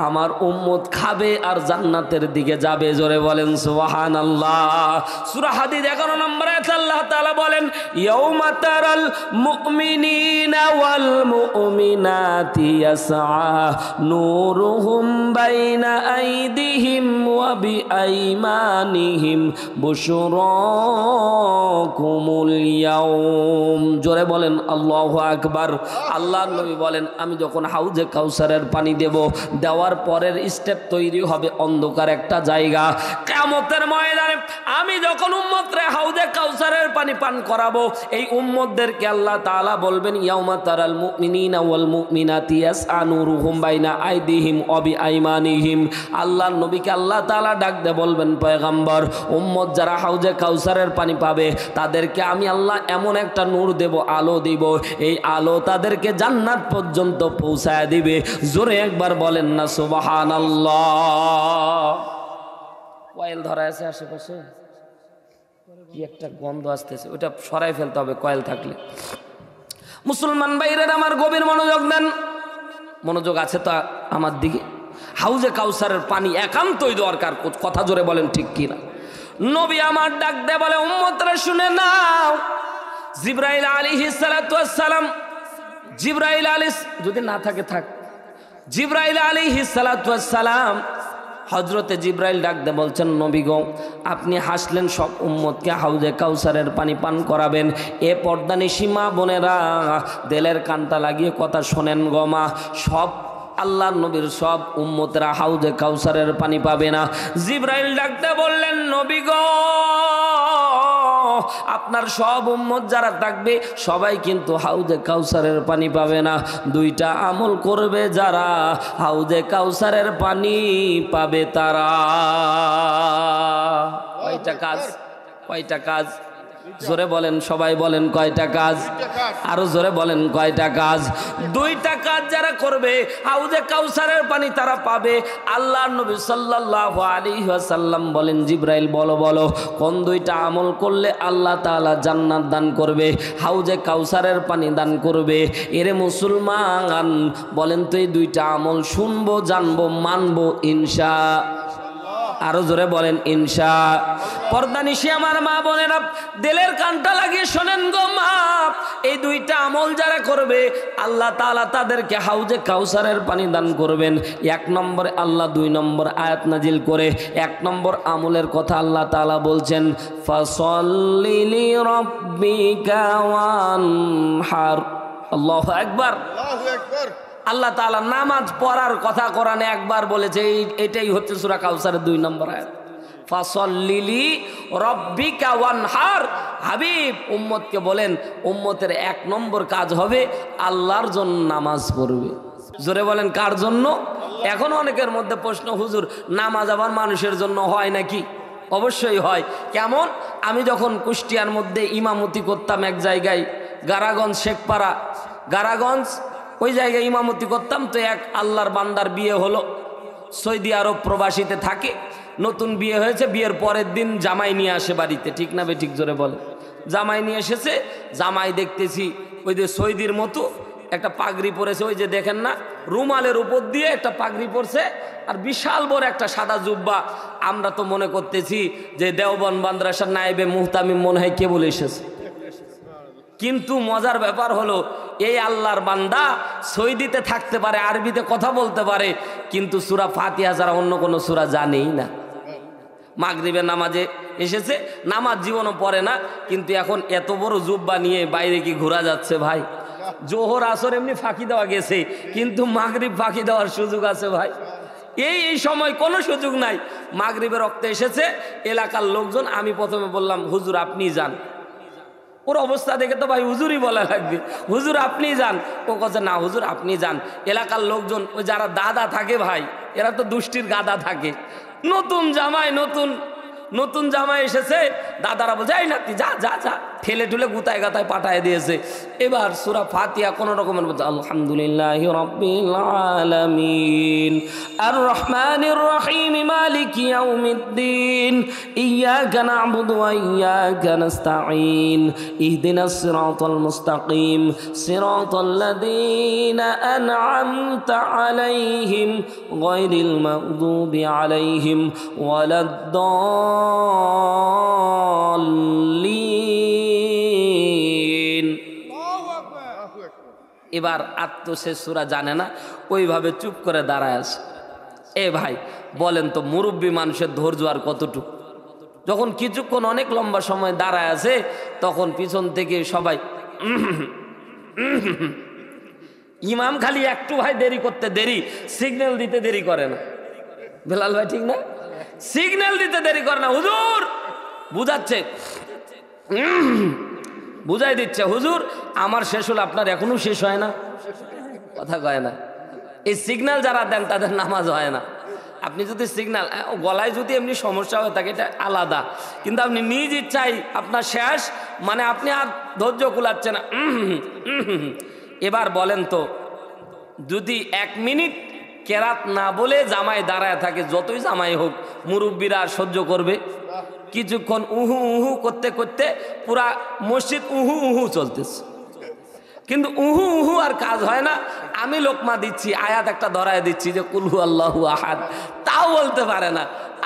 আমার উম্মত খাবে আর জান্নাতের দিকে যাবে। জোরে বলেন সুবহানাল্লাহ। সূরা হাদীদ 11 নম্বরে আল্লাহ তাআলা বলেন, ইয়াউমা তারাল মুমিনিনা ওয়াল মুমিনাতি ইয়াসআ নূরুহুম বাইনা আইদিহিম ওয়া বিআইমানিহিম বুশরাকুমুল ইয়াউম। জোরে বলেন আল্লাহু আকবার। আল্লাহর নবী বলেন, আমি যখন হাউজে কাউসারের পানি দেব, দেওয়ার পরের স্টেপ তৈরি হবে অন্ধকার একটা জায়গা। কিয়ামতের ময়দানে আমি যখন উম্মতরে হাউজে কাউসারের পানি পান করাবো, এই উম্মতদেরকে আল্লাহ তাআলা বলবেন, ইয়াউমা তারাল মুমিনিনা ওয়াল মুমিনাতি ইয়াসআ নূরুহুম বাইনা আইদিহিম ওয়া বিআইমানিহিম। আল্লাহর নবীকে আল্লাহ তাআলা ডাক দিয়ে বলবেন, পয়গম্বর, উম্মত যারা হাউজে কাউসারের পানি পাবে তাদেরকে আমি আল্লাহ এমন একটা নূর দেব, আলো দিব, এই আলো তাদেরকে জান্নাত পর্যন্ত পৌঁছায় দিবে। জোরে একবার বলেন না সুবহানাল্লাহ। কয়েল ধরা আছে আশেপাশে, কি একটা গন্ধ আসতেছে, ওটা সরাই ফেলতে হবে কয়েল থাকলে। মুসলমান ভাইরা আমার গভীর মনোযোগ দেন, মনোযোগ আছে তো আমার দিকে। হাউজে কাউসারের পানি একান্তই দরকার, কথা জোরে বলেন ঠিক কিনা। নবী আমার ডাক দে বলে, উম্মতরা শুনে নাও, জিবরাইল আলাইহিস সালাতু ওয়াস সালাম, জিবরাইল আলাইহিস যদি না থাকে থাক, জিবরাইল আলাইহিস সালাতু ওয়াস সালাম, হযরতে জিবরাইল ডাক দে বলছেন, নবী গো, আপনি হাসলেন সব উম্মতকে হাউজে কাউসারের পানি পান করাবেন। এ পর্দানিশী মা বোনেরা দেলের কানটা লাগিয়ে কথা শোনেন গো মা, সব আল্লাহর নবীর সব উম্মতরা হাউজে কাউসারের পানি পাবে না। জিবরাইল ডাকতে বললেন, নবী গো, আপনার সব উম্মত যারা থাকবে সবাই কিন্তু হাউজে কাউসারের পানি পাবে না। দুইটা আমল করবে যারা, হাউজে কাউসারের পানি পাবে তারা। কয়টা কাজ? কয়টা কাজ? জোরে বলেন, সবাই বলেন কয়টা কাজ? আরো জোরে বলেন কয়টা কাজ? দুইটা কাজ যারা করবে হাউজে কাউসারের পানি তারা পাবে। আল্লাহর নবী সাল্লাল্লাহু আলাইহি ওয়াসাল্লাম বলেন, জিবরাইল বলো বলো কোন দুইটা আমল করলে আল্লাহ তাআলা জান্নাত দান করবে, হাউজে কাউসারের পানি দান করবে? এরে মুসলমান, বলেন তো এই দুইটা আমল শুনবো, জানবো, মানবো ইনশাআল্লাহ। আরো জোরে বলেন ইনশা। পর্দানিশী আমার মা বোনেরা দিলের কানটা লাগিয়ে শোনেন গো মা, এই দুইটা আমল যারা করবে আল্লাহ তাআলা তাদেরকে হাউজে কাউসারের পানি দান করবেন। এক নম্বরে আল্লাহ 2 নম্বর আয়াত নাজিল করে 1 নম্বর আমলের কথা আল্লাহ তাআলা বলছেন, ফাসাল্লি লিরাব্বিকা ওয়ানহার। আল্লাহু আকবার, আল্লাহু আকবার। আল্লাহ তাআলা নামাজ পড়ার কথা কোরআনে একবার বলেছে, এটাই হচ্ছে সূরা কাউসারের 2 নম্বর আয়াত। ফাসাল্লি লিরাব্বিকা ওয়ানহার। হাবিব উম্মতকে বলেন, উম্মতের 1 নম্বর কাজ হবে আল্লাহর জন্য নামাজ পড়বে। জোরে বলেন কার জন্য? এখন অনেকের মধ্যে প্রশ্ন, হুজুর নামাজ আবার মানুষের জন্য হয় নাকি? অবশ্যই হয়। কেমন? আমি যখন কুষ্টিয়ার মধ্যে ইমামতি করতাম এক জায়গায়, গারাগঞ্জ শেখপাড়া, গারাগঞ্জ, ওই জায়গায় ইমামতি করতাম। তো এক আল্লাহর বান্দার বিয়ে হলো, সৌদি আরব প্রবাসীতে থাকে, নতুন বিয়ে হয়েছে, বিয়ের পরের দিন জামাই নিয়ে আসে বাড়িতে, ঠিক না বে ঠিক? জোরে বলে। জামাই নিয়ে এসেছে, জামাই দেখতেছি ওই যে সৌদির মতো একটা পাগড়ি পরেছে, ওই যে দেখেন না, রুমালের উপর দিয়ে একটা পাগড়ি পরছে, আর বিশাল বড় একটা সাদা জুব্বা। আমরা তো মনে করতেছি যে দেওবন্দ মাদ্রাসার নায়েবে মুহতামিম মনে হয় কে বলে এসেছে। কিন্তু মজার ব্যাপার হলো, এই আল্লাহর বান্দা সৌদিতে থাকতে পারে, আরবিতে কথা বলতে পারে, কিন্তু সূরা ফাতিহা ছাড়া অন্য কোনো সূরা জানেই না। মাগরিবের নামাজে এসেছে, নামাজ জীবনও পড়ে না, কিন্তু এখন এত বড় জুব্বা নিয়ে বাইরে কি ঘোরা যাচ্ছে ভাই? জোহর আসর এমনি ফাঁকি দেওয়া গেছে, কিন্তু মাগরিব ফাঁকি দেওয়ার সুযোগ আছে ভাই? এই সময় কোনো সুযোগ নাই। মাগরিবের রক্তে এসেছে, এলাকার লোকজন, আমি প্রথমে বললাম হুজুর আপনি যান। ওর অবস্থা দেখে তো ভাই হুজুরই বলা লাগবে, হুজুর আপনি যান। ও কাছে না হুজুর আপনি যান। এলাকার লোকজন, ওই যারা দাদা থাকে ভাই, এরা তো দুষ্টির গাদা থাকে, নতুন জামাই, নতুন জামাই এসেছে, দাদারা বলছে এই নাতি যা যা যা, ঠেলে ঠুলে গুতায় গাতায় পাঠায় দিয়েছে। এবার সূরা ফাতিহা কোন রকমের বলছে আলহামদুলিল্লাহি রাব্বিল আলামিন আর রহমানির রহিম মালিকি ইয়াউমিদ্দিন ইয়াকা না'বুদু ওয়া ইয়াকা নাস্তাঈন ইহদিনাস সিরাতাল মুস্তাকিম সিরাতাল লাযীনা আন'আমতা আলাইহিম গায়রিল মাগদুবি আলাইহিম ওয়ালাদ-দাল্লিন। এবার আত্মশেষ সূরা জানে না, ওইভাবে চুপ করে দাঁড়ায় আছে। এ ভাই বলেন তো মুরব্বী মানুষের ধৈর্য আর কতটুকু? যখন কিছুক্ষণ অনেক লম্বা সময় দাঁড়ায় আছে তখন পিছন থেকে সবাই ইমাম খালি একটু ভাই দেরি করতে দেরি, সিগন্যাল দিতে দেরি করে না। বেলাল ভাই ঠিক না? সিগন্যাল দিতে দেরি করে না। হুজুর বুঝাচ্ছে, বুঝাই দিচ্ছে, হুজুর আমার শেষ হলো, আপনার এখনো শেষ হয় না, কথা কয় না। এই সিগন্যাল যারা দেন তাদের নামাজ হয় না। আপনি যদি সিগন্যাল গলায় যদি এমনি সমস্যা হয়ে থাকে এটা আলাদা, কিন্তু আপনি নিজ ইচ্ছাই আপনার শেষ, মানে আপনি আর ধৈর্য কুলাচ্ছে না। এবার বলেন তো যদি 1 মিনিট কেরাত না বলে জামাই দাঁড়ায় থাকে, যতই জামাই হোক মুরব্বীরা আর সহ্য করবে? কিছুক্ষণ উহু উহু করতে করতে পুরা মসজিদ উহু উহু চলতেছে, কিন্তু উহু উহু আর কাজ হয় না। আমি লোকমা দিচ্ছি, আয়াত একটা ধরায় দিচ্ছি যে কুল হু আল্লাহু আহাদ, তাও বলতে পারে না।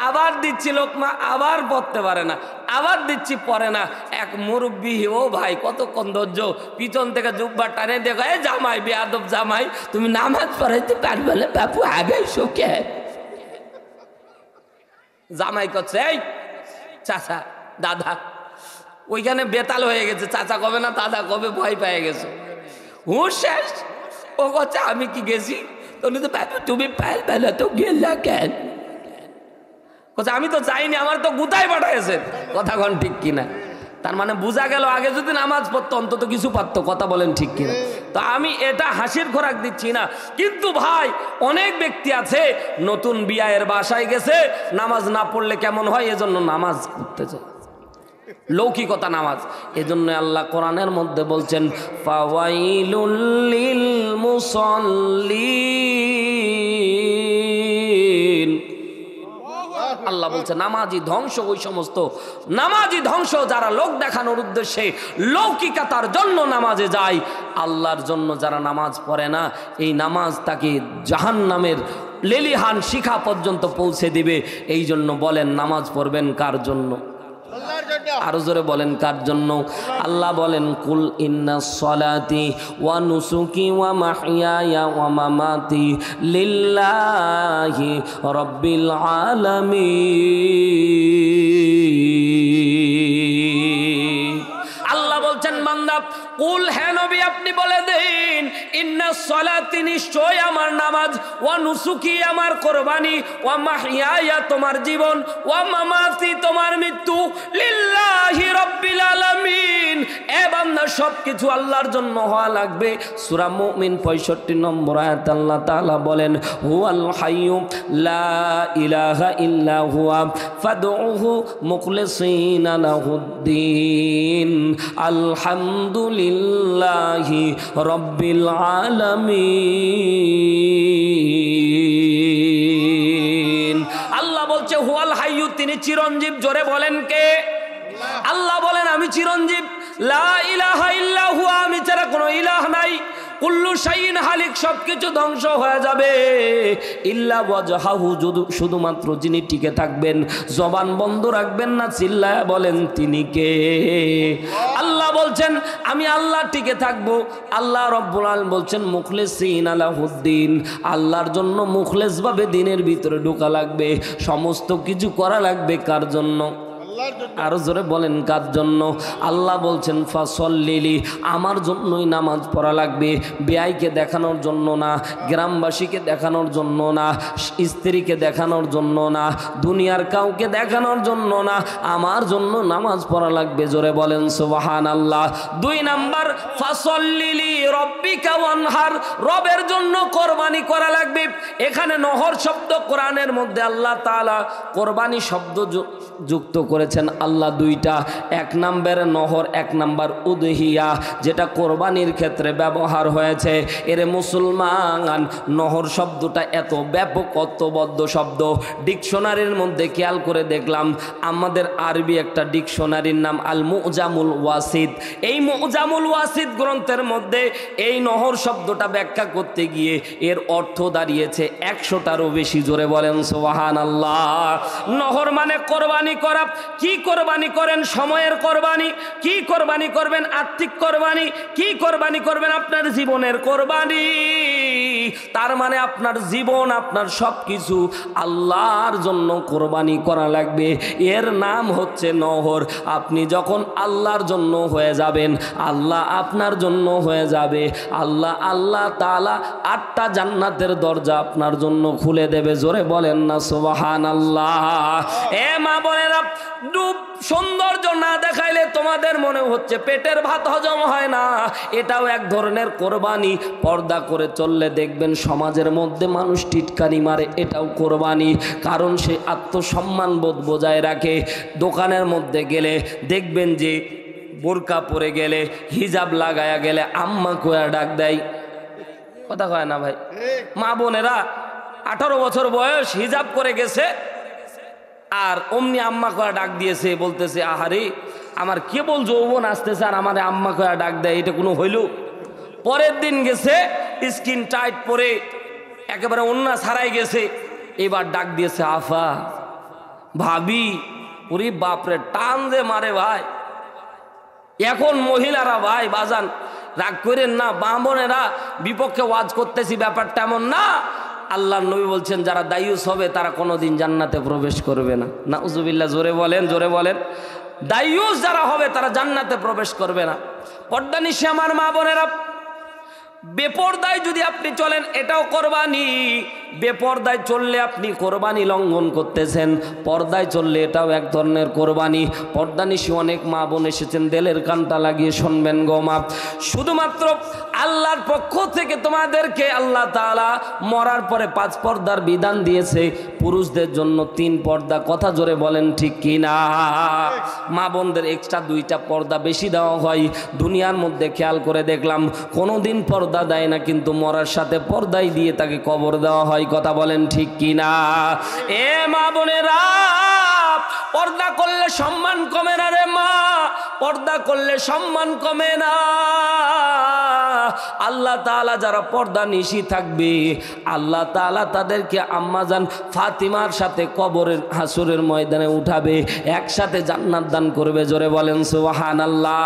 আবার দিচ্ছি লোকমা, আবার পড়তে পারে না। আবার দিচ্ছি, পড়ে না। এক মুরব্বী, ও ভাই কতক্ষণ ধৈর্য, পিছন থেকে জুব্বা টানে দেখো, এ জামাই বেয়াদব জামাই, তুমি নামাজ পড়াইতে পারবে না বাপু, আগে শোকে। জামাই করছে, এই চাচা দাদা, ওইখানে বেতাল হয়ে গেছে, চাচা কবে না দাদা কবে, ভয় পেয়ে গেছে। হুঁশ শেষ। ও কথা আমি কি গেছি? তুমি পারবে না তো গেলা কেন? কথা আমি তো চাইনি, আমার তো গুতায় পাঠাইছে। কথা কন ঠিক কিনা? তার মানে বোঝা গেল আগে যদি নামাজ পড়তো অন্তত কিছু পারতো। কথা বলেন ঠিক কিনা? তো আমি এটা হাসির খোরাক দিচ্ছি না, কিন্তু ভাই অনেক ব্যক্তি আছে নতুন বিয়ের বাসায় গেছে, নামাজ না পড়লে কেমন হয় এজন্য নামাজ পড়তে চায়, লৌকিকতা নামাজ। এজন্য আল্লাহ কোরআনের মধ্যে বলছেন ফাওয়াইলুল লিল মুসাল্লিন। আল্লাহ বলছে নামাজি ধ্বংস, ওই সমস্ত নামাজি ধ্বংস যারা লোক দেখানোর উদ্দেশ্যে লৌকিকতার জন্য নামাজে যায়। আল্লাহর জন্য যারা নামাজ পড়ে না, এই নামাজ তাকে জাহান্নামের লেলিহান শিখা পর্যন্ত পৌঁছে দিবে। এই জন্য বলেন নামাজ পড়বেন কার জন্য? আরো জোরে বলেন কার জন্য? আল্লাহ বলেন কুল ইন্নাস সালাতি ওয়া নুসুকি ওয়া মাহইয়ায়া ওয়া মামাতি লিল্লাহি রাব্বিল আলামিন। আল্লাহ বলছেন বান্দা কুল, হে নবী আপনি বলে দেন, ইন্নাস সালাতি নিশ্চয় আমার নামাজ, ওয়া নুসুকি আমার কুরবানি, ওয়া মাহইয়ায়া তোমার জীবন, ওয়া মামাতি তোমার মৃত্যু, লিল্লাহি রাব্বিল আলামিন। এ বান্দা সবকিছু আল্লাহর জন্য হওয়া লাগবে। সূরা মুমিন 65 নম্বর আয়াত আল্লাহ তাআলা বলেন হুয়াল হাইয়্যু লা ইলাহা ইল্লা হুয়া ফাদউহু মুখলিসিনা লাহুদ্দিন আলহামদুলিল্লাহি রাব্বিল আলামিন। আল্লাহ বলছে হুয়াল হাইয়্যু, তিনি চিরঞ্জীব। জোরে বলেন কে? আল্লাহ বলেন আমি চিরঞ্জীব। লা ইলাহা ইল্লা হুয়া, আমি ছাড়া কোনো ইলাহ নাই। কুল্লু শাইইন হালিক, সবকিছু ধ্বংস হয়ে যাবে। ইল্লা ওয়াজহাহু, শুধুমাত্র যিনি টিকে থাকবেন, জবান বন্ধ রাখবেন না, চিল্লায়া বলেন তিনি কে? আল্লাহ বলছেন আমি আল্লাহ টিকে থাকবো। আল্লাহ রাব্বুল আলামিন বলছেন মুখলিসিনা লাহুদ্দিন, আল্লাহর জন্য মুখলেস ভাবে দিনের ভিতরে ঢোকা লাগবে, সমস্ত কিছু করা লাগবে কার জন্য? আরো জোরে বলেন কার জন্য? আল্লাহ বলছেন ফাসল্লিলি, আমার জন্যই নামাজ পড়া লাগবে। বেয়াইকে দেখানোর জন্য না, গ্রামবাসীকে দেখানোর জন্য না, স্ত্রীকে দেখানোর জন্য না, দুনিয়ার কাউকে দেখানোর জন্য না, আমার জন্য নামাজ পড়া লাগবে। জোরে বলেন সুবহানাল্লাহ। 2 নাম্বার ফাসল্লিলি রব্বিকা ওয়ানহার, রবের জন্য কোরবানি করা লাগবে। এখানে নহর শব্দ কোরআনের মধ্যে আল্লাহ তাআলা কোরবানি শব্দ যুক্ত করেছেন আল্লাহ দুইটা, এক নম্বর নহর, এক নম্বর উদহিয়া, যেটা কোরবানির ক্ষেত্রে ব্যবহার হয়েছে। এর মুসলমান, নহর শব্দটা এত ব্যাপক অর্থবদ্ধ শব্দ, ডিকশনারির মধ্যে খেয়াল করে দেখলাম আমাদের আরবি একটা ডিকশনারির নাম আল মুজামুল ওয়াসিদ। এই মুজামুল ওয়াসিদ গ্রন্থের মধ্যে এই নহর শব্দটা ব্যাখ্যা করতে গিয়ে এর অর্থ দাঁড়িয়েছে 100টারও বেশি। জোরে বলেন সুবহানাল্লাহ। নহর মানে কোরবানি করা। কি কোরবানি করেন? সময়ের কোরবানি। কি কোরবানি করবেন? আর্থিক কোরবানি। কি কোরবানি করবেন? আপনার জীবনের কোরবানি। তার মানে আপনার জীবন, আপনার সব কিছু আল্লাহর জন্য কোরবানি করা লাগবে। এর নাম হচ্ছে নহর। আপনি যখন আল্লাহর জন্য হয়ে যাবেন, আল্লাহ আপনার জন্য হয়ে যাবে। আল্লাহ তাআলা 8টা জান্নাতের দরজা আপনার জন্য খুলে দেবে। জোরে বলেন না সুবহানাল্লাহ। এ মা বোনেরা, সৌন্দর্য না দেখাইলে তোমাদের মনে হচ্ছে পেটের ভাত হজম হয় না, এটাও এক ধরনের কোরবানি। পর্দা করে চললে দেখবেন সমাজের মধ্যে মানুষ টিটকারি মারে, এটাও কোরবানি। কারণ সে আত্মসম্মান বোধ বজায় রাখে। দোকানের মধ্যে গেলে দেখবেন যে বোরকা পরে গেলে, হিজাব লাগায়া গেলে আম্মা কোয়া ডাক দেয়। কথা কয় না ভাই? মা বোনেরা 18 বছর বয়স, হিজাব করে গেছে, আর অমনি আম্মা কয়া ডাক দিয়েছে, বলতেছে আহারে আমার কেবল যৌবন আসতেছে আর আমার আম্মা কয়া ডাক দেয়, এটা কোনো হইল? পরের দিন গেছে স্কিন টাইট পরে একেবারে ওন্না ছাড়াই গেছে, এবার ডাক দিয়েছে আফা, ভাবি। ওরে বাপরে, টান যে মারে ভাই এখন মহিলারা। ভাই বাজান রাগ করেন না, বামনেরা বিপক্ষে ওয়াজ করতেছি, ব্যাপারটা এমন না। আল্লাহর নবী বলছেন যারা দায়ুস হবে তারা কোনোদিন জান্নাতে প্রবেশ করবে না। নাউজুবিল্লাহ। জোরে বলেন, জোরে বলেন। দায়ুস যারা হবে তারা জান্নাতে প্রবেশ করবে না। পর্দানিশী আমার মা বোনেরা, বেপরদায় যদি আপনি চলেন এটাও কোরবানি। বেপরদায় চললে আপনি কোরবানি লঙ্ঘন করতেছেন, পর্দায় চললে এটাও এক ধরনের কোরবানি। পর্দানিশী অনেক মা বোন এসেছেন, দেলের কানটা লাগিয়ে শুনবেন গো মা। শুধুমাত্র আল্লাহর পক্ষ থেকে তোমাদেরকে আল্লাহ তাআলা মরার পরে 5 পর্দার বিধান দিয়েছে, পুরুষদের জন্য 3 পর্দা। কথা জোরে বলেন ঠিক কি না? মা বোনদের এক্সট্রা 2টা পর্দা বেশি দেওয়া হয়। দুনিয়ার মধ্যে খেয়াল করে দেখলাম কোনোদিন পর্দা দেয় না, কিন্তু মরার সাথে পর্দাই দিয়ে তাকে কবর দেওয়া হয়। কথা বলেন ঠিক কি না? এ মা বোনেরা, পর্দা করলে সম্মান কমে না রে মা, পর্দা করলে সম্মান কমে না। আল্লাহ তাআলা যারা পর্দা নিশি থাকবে, আল্লাহ তাআলা তাদেরকে আম্মাজান ফাতিমার সাথে কবরের হাসরের ময়দানে উঠাবে, একসাথে জান্নাত দান করবে। জোরে বলেন সুবহানাল্লাহ।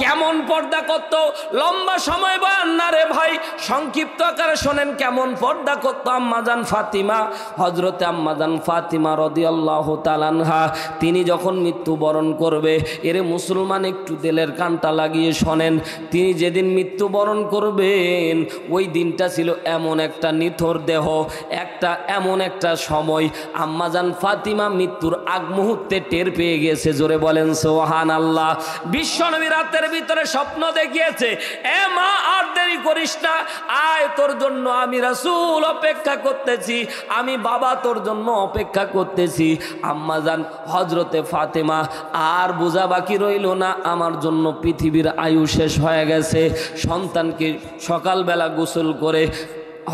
কেমন পর্দা করত? লম্বা সময় বয়ান না রে ভাই, সংক্ষিপ্ত আকারে শোনেন কেমন পর্দা করত আম্মাজান ফাতিমা। হযরতে আম্মাজান ফাতিমা রাদিয়াল্লাহু তাআলা আনহা, তিনি যখন মৃত্যুবরণ করবে, এরে মুসলমান একটু দিলের কানটা লাগিয়ে শোনেন, তিনি যেদিন মৃত্যুবরণ করবেন ওই দিনটা ছিল এমন একটা নিথর দেহ, এমন একটা সময় আম্মাজান ফাতিমা মৃত্যুর আগ মুহূর্তে টের পেয়ে গেছে। জোরে বলেন সুবহানাল্লাহ। বিশ্বনবী রাতের ভিতরে স্বপ্ন দেখিয়েছে, এ মা আর দেরি করিস না, আয় তোর জন্য আমি রাসূল অপেক্ষা করতেছি, আমি বাবা তোর জন্য অপেক্ষা করতেছি। আম্মাজান হযরতে ফাতেমা আর বোঝা বাকি রইল না, আমার জন্য পৃথিবীর আয়ু শেষ হয়ে গেছে। সন্তানকে সকালবেলা গোসল করে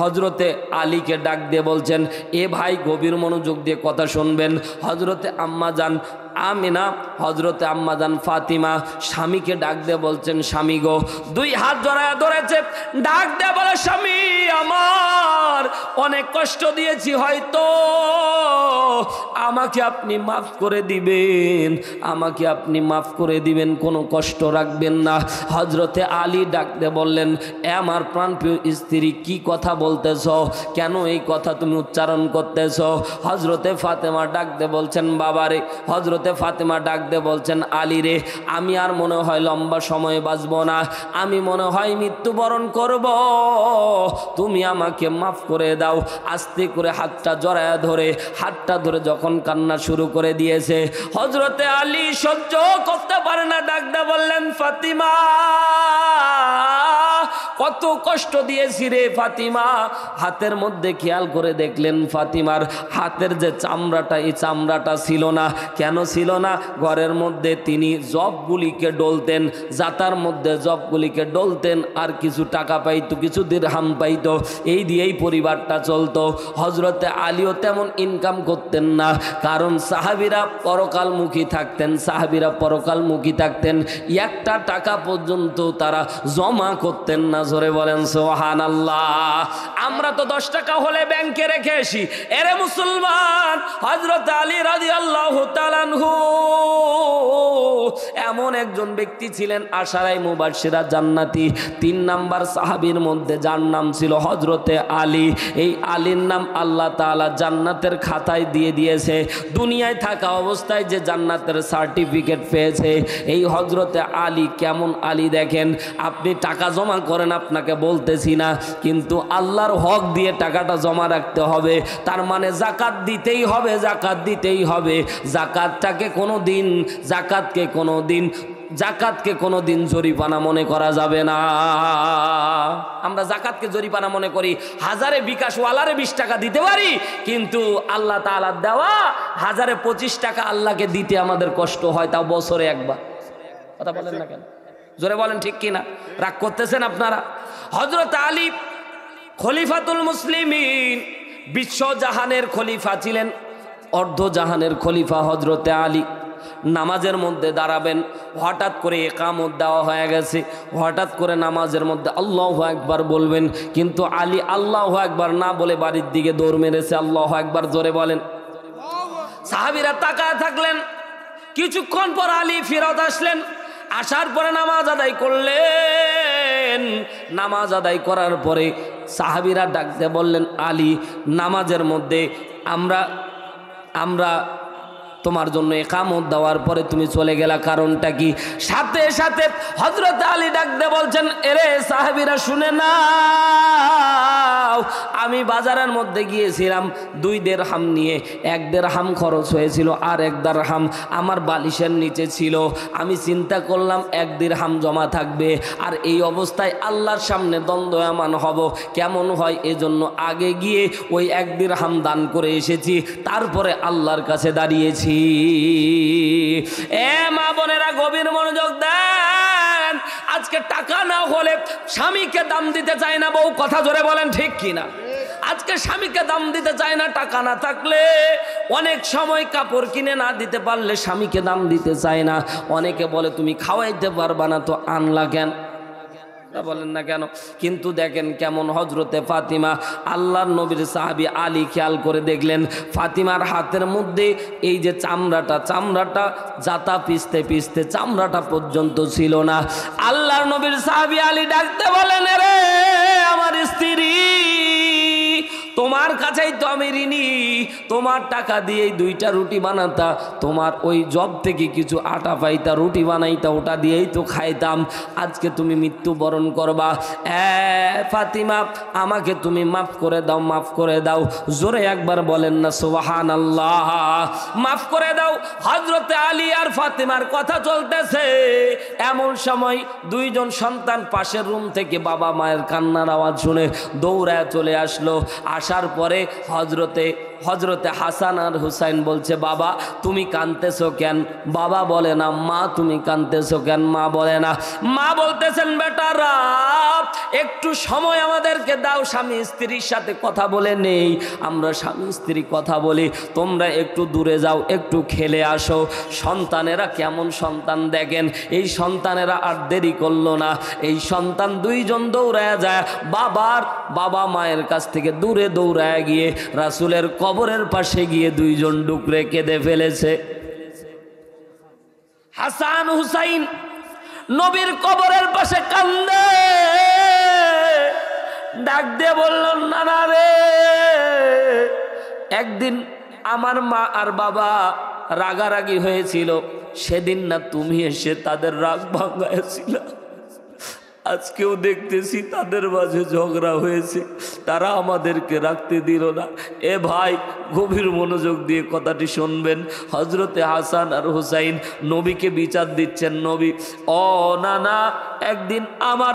হযরতে আলীকে ডাক দিয়ে বলছেন, এ ভাই গভীর মনোযোগ দিয়ে কথা শুনবেন। হযরতে আম্মাজান আমিনা, হযরতে আম্মাজান ফাতিমা স্বামীকে ডাক দিয়ে বলছেন, স্বামী গো, 2 হাত জড়ায়া ধরেছে, ডাক দিয়ে বলে, স্বামী আমার অনেক কষ্ট দিয়েছি, হয়তো আমাকে আপনি মাফ করে দিবেন, আমাকে আপনি মাফ করে দিবেন, কোনো কষ্ট রাখবেন না। হযরতে আলী ডাক দিয়ে বললেন, এ আমার প্রাণপ্রিয় স্ত্রী, কি কথা বলতেছ? কেন এই কথা তুমি উচ্চারণ করতেছ? হযরতে ফাতেমা ডাক দিয়ে বলছেন, বাবারে। হযরতে ফাতেমা ডাক দিয়ে বলছেন, আলী রে, আমি আর মনে হয় লম্বা সময় বাঁচব না, আমি মনে হয় মৃত্যুবরণ করব, তুমি আমাকে মাফ করে দাও। আস্তে করে হাতটা জড়ায়া ধরে, হাতটা ধরে যখন কান্না শুরু করে দিয়েছে, হযরতে আলী সহ্য করতে পারে না, ডাক দিয়ে বললেন, ফাতিমা কত কষ্ট দিয়েছি রে ফাতিমা। হাতের মধ্যে খেয়াল করে দেখলেন ফাতিমার হাতের যে চামড়াটা, এই চামড়াটা ছিল না। কেন ছিল না? ঘরের মধ্যে তিনি জবগুলিকে ডলতেন, জাতার মধ্যে জবগুলিকে ডলতেন, আর কিছু টাকা পাইতো, কিছু দিরহাম পাইতো, এই দিয়েই পরিবারটা চলতো। হজরতে আলীও তেমন ইনকাম করতেন না, কারণ সাহাবীরা পরকালমুখী থাকতেন, সাহাবীরা পরকালমুখী থাকতেন। একটা টাকা পর্যন্ত তারা জমা করতেন না। জোরে বলেন সুবহানাল্লাহ। আমরা তো 10 টাকা হলে ব্যাংকে রেখে আসি। এরে মুসলমান, হযরত আলী রাদিয়াল্লাহু তাআলা আনহু এমন একজন ব্যক্তি ছিলেন, আশারায়ে মুবাশশিরা জান্নাতি 3 নাম্বার সাহাবীর মধ্যে, যার নাম ছিল হযরতে আলী। এই আলীর নাম আল্লাহ তাআলা জান্নাতের খাতায় দিয়ে দিয়েছে। দুনিয়ায় থাকা অবস্থায় যে জান্নাতের সার্টিফিকেট পেয়েছে এই হযরতে আলী। কেমন আলী দেখেন, আপনি টাকা জমা করেন, আপনাকে বলতেছি না, কিন্তু আল্লাহর হক দিয়ে টাকাটা জমা রাখতে হবে। তার মানে যাকাত দিতেই হবে, যাকাত দিতেই হবে। জাকাতকে কোনো দিন জরিপানা মনে করা যাবে না। আমরা জাকাতকে জরিপানা মনে করি, হাজারে বিকাশ ওয়ালারে 20 টাকা দিতে পারি, কিন্তু আল্লাহ তাআলার দেওয়া 1025 টাকা আল্লাহকে দিতে আমাদের কষ্ট হয়, তাও বছরে একবার। কথা বলেন না কেন? জোরে বলেন ঠিক কিনা? রাগ করতেছেন আপনারা? হযরত আলী খলিফাতুল মুসলিমিন, বিশ্বজাহানের খলিফা ছিলেন, অর্ধজাহানের খলিফা হযরতে আলী। নামাজের মধ্যে দাঁড়াবেন, হঠাৎ করে ইকামত দেওয়া হয়ে গেছে, হঠাৎ করে নামাজের মধ্যে আল্লাহু আকবার বলবেন, কিন্তু আলী আল্লাহু আকবার না বলে বাড়ির দিকে দৌড় মেরেছে। আল্লাহু আকবার জোরে বলেন। সাহাবীরা তাকায় থাকলেন। কিছুক্ষণ পর আলী ফেরত আসলেন, আসার পরে নামাজ আদায় করলেন। নামাজ আদায় করার পরে সাহাবীরা ডাকতে বললেন, আলী, নামাজের মধ্যে আমরা তোমার জন্য ইকামত দেওয়ার পরে তুমি চলে গেলা, কারণটা কি? সাথে সাথে হযরত আলী ডাকতে বলছেন, এরে সাহাবীরা শুনে নাও, আমি বাজারের মধ্যে গিয়েছিলাম 2 দিরহাম নিয়ে। 1 দিরহাম খরচ হয়েছিল, আর 1 দিরহাম আমার বালিশের নিচে ছিল। আমি চিন্তা করলাম 1 দিরহাম জমা থাকবে, আর এই অবস্থায় আল্লাহর সামনে দ্বন্দ্বয়মান হব, কেমন হয়? এজন্য আগে গিয়ে ওই 1 দিরহাম দান করে এসেছি, তারপরে আল্লাহর কাছে দাঁড়িয়েছি। এ মা বোনেরা, গভীর মনোযোগ দেন। আজকে টাকা না হলে স্বামীকে দাম দিতে চায় না বউ। কথা জোরে বলেন ঠিক কিনা? আজকে স্বামীকে দাম দিতে চায় না। টাকা না থাকলে অনেক সময় কাপড় কিনে না দিতে পারলে স্বামীকে দাম দিতে চায় না। অনেকে বলে তুমি খাওয়াইতে পারবা না, তো আনলা কেন? বলেন না কেন? কিন্তু দেখেন কেমন হযরতে ফাতিমা, আল্লাহর নবীর সাহাবী আলী, খেয়াল করে দেখলেন ফাতিমার হাতের মধ্যে এই যে চামড়াটা জাতা পিছতে পিছতে চামড়াটা পর্যন্ত ছিল না। আল্লাহর নবীর সাহাবী আলী ডাকতে বলেন, রে আমার স্ত্রী, তোমার কাছেই তো আমি ঋণী। তোমার টাকা দিয়ে 2টা রুটি বানাতা, তোমার ওই জব থেকে কিছু আটা পাইতা, রুটি বানাইতা, ওটা দিয়েই তো খাইতাম। আজকে তুমি মৃত্যুবরণ করবা। ফাতিমা, আমাকে তুমি মাফ করে দাও, মাফ করে দাও। জোরে একবার বলেন না সুবহানাল্লাহ। মাফ করে দাও। হযরতে আলী আর ফাতিমার কথা চলতেছে, এমন সময় 2 জন সন্তান পাশের রুম থেকে বাবা মায়ের কান্নার আওয়াজ শুনে দৌড়ায় চলে আসলো। আসার পরে হযরতে হাসান আর হুসাইন বলছে, বাবা তুমি কাঁদতেছো কেন? বাবা বলে না। মা তুমি কাঁদতেছো কেন? মা বলে না। মা বলতেছেন, বেটারা একটু সময় আমাদেরকে দাও, স্বামী স্ত্রীর সাথে কথা বলে নেই। আমরা স্বামী স্ত্রী কথা বলি, তোমরা একটু দূরে যাও, একটু খেলে আসো। সন্তানেরা কেমন সন্তান দেখেন। এই সন্তানেরা আর দেরি করলো না। এই সন্তান 2 জন দৌড়ায় যায় বাবা মায়ের কাছ থেকে দূরে দৌড়ায় গিয়ে রাসূলের কবরের পাশে গিয়ে 2 জন ডুকরে কেঁদে ফেলেছে। হাসান হুসাইন নবীর কবরের পাশে কান্দে, ডাক দিয়ে বলল, নানা রে, একদিন আমার মা আর বাবা রাগারাগি হয়েছিল, সেদিন না তুমি এসে তাদের রাগ ভাঙাইছিল। আজকেও দেখতেছি তাদের মাঝে ঝগড়া হয়েছে, তারা আমাদেরকে রাখতে দিল না। এ ভাই, গভীর মনোযোগ দিয়ে কথাটি শুনবেন। হযরতে হাসান আর হুসাইন নবীকে বিচার দিচ্ছেন। নবী, ও নানা, একদিন আমার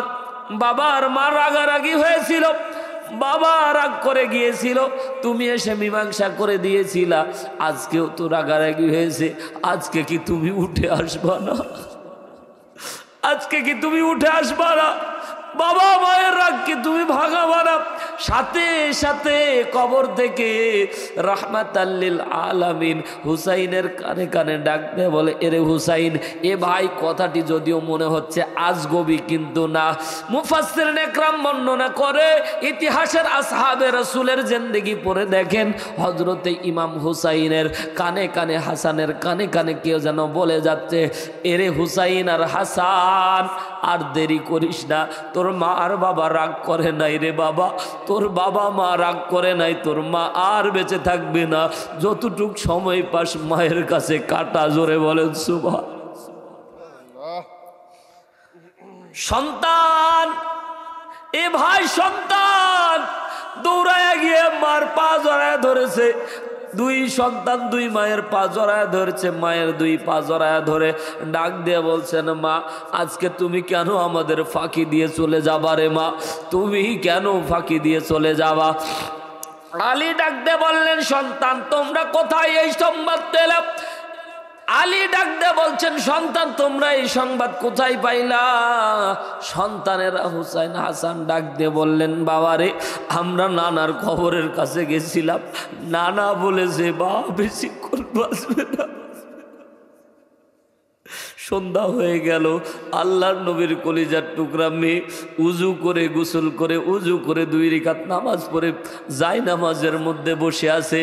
বাবা আর মা রাগারাগি হয়েছিল, বাবা রাগ করে গিয়েছিল, তুমি এসে মীমাংসা করে দিয়েছিলা, আজকেও তো রাগারাগি হয়েছে, আজকে কি তুমি উঠে আসবা না? আজকে কি তুমি উঠে আসবা না? বাবা মায়ের রাগ কি তুমি ভাঙাবা না? সাথে সাথে কবর থেকে রাহমাতাল লিল আলামিন হুসাইনের কানে কানে ডাক দেয়, বলে এরে হুসাইন, এ ভাই কথাটি যদিও মনে হচ্ছে আজগবি কিন্তু না। মুফাসসিরিন ইকরাম বর্ণনা করে, ইতিহাসের আসহাবে রাসূলের জিন্দেগি পড়ে দেখেন, হযরতে ইমাম হুসাইনের কানে কানে, হাসানের কানে কানে কেউ যেন বলে যাচ্ছে, এরে হুসাইন আর হাসান, আর দেরি করিস না, তোর মা আর বাবা রাগ করে নাই রে বাবা, তোর বাবা মা রাগ করে নাই, তোর মা আর বেঁচে থাকবে না, যতটুক সময় পাস মায়ের কাছে কাটা। জোরে বলেন সুবহানাল্লাহ। সন্তান, এ ভাই সন্তান দৌড়ায় গিয়ে মার পা জড়ায় ধরেছে, দুই সন্তান দুই মায়ের পা জড়ায় ধরেছে, মায়ের দুই পা জড়ায় ধরে ডাক দিয়ে বলছেন, মা আজকে তুমি কেন আমাদের ফাঁকি দিয়ে চলে যাবা রে মা, তুমি কেন ফাঁকি দিয়ে চলে যাবা? আলী ডাক দিয়ে বললেন, সন্তান তোমরা কোথায় এই সংবাদ পেলে? আলী ডাক দিয়ে বলছেন, সন্তান তোমরা এই সংবাদ কোথায় পাইলা? সন্তানেরা হুসাইন হাসান ডাক দিয়ে বললেন, বাবারে আমরা নানার কবরের কাছে গেছিলাম, নানা বলেছে বা বেশিক্ষণ বাঁচবে না। সন্ধ্যা হয়ে গেল, আল্লাহর নবীর কলিজার টুকরা মেয়ে উজু করে, গোসল করে, উজু করে 2 রাকাত নামাজ পড়ে যাই নামাজের মধ্যে বসে আছে,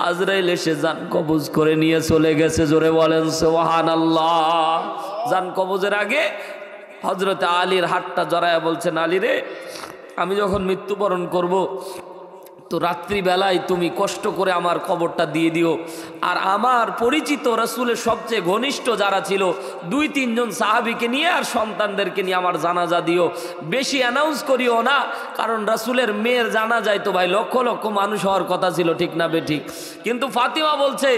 আজরাইল এসে জান কবজ করে নিয়ে চলে গেছে। জোরে বলেন সুবহানাল্লাহ। জান কবজের আগে হযরতে আলীর হাতটা জড়ায়া বলছেন, আলী রে, আমি যখন মৃত্যুবরণ করব তো রাত্রিবেলায় তুমি কষ্ট করে আমার কবরটা দিয়ে দিও, আর আমার পরিচিত রাসূলের সবচেয়ে ঘনিষ্ঠ যারা ছিল 2-3 জন সাহাবীকে নিয়ে আর সন্তানদেরকে নিয়ে আমার জানাজা দিও, বেশি অ্যানাউন্স করিও না, কারণ রাসূলের মেয়ের জানাজায় তো ভাই লক্ষ লক্ষ মানুষ হওয়ার কথা ছিল, ঠিক না বেঠিক? কিন্তু ফাতিমা বলছে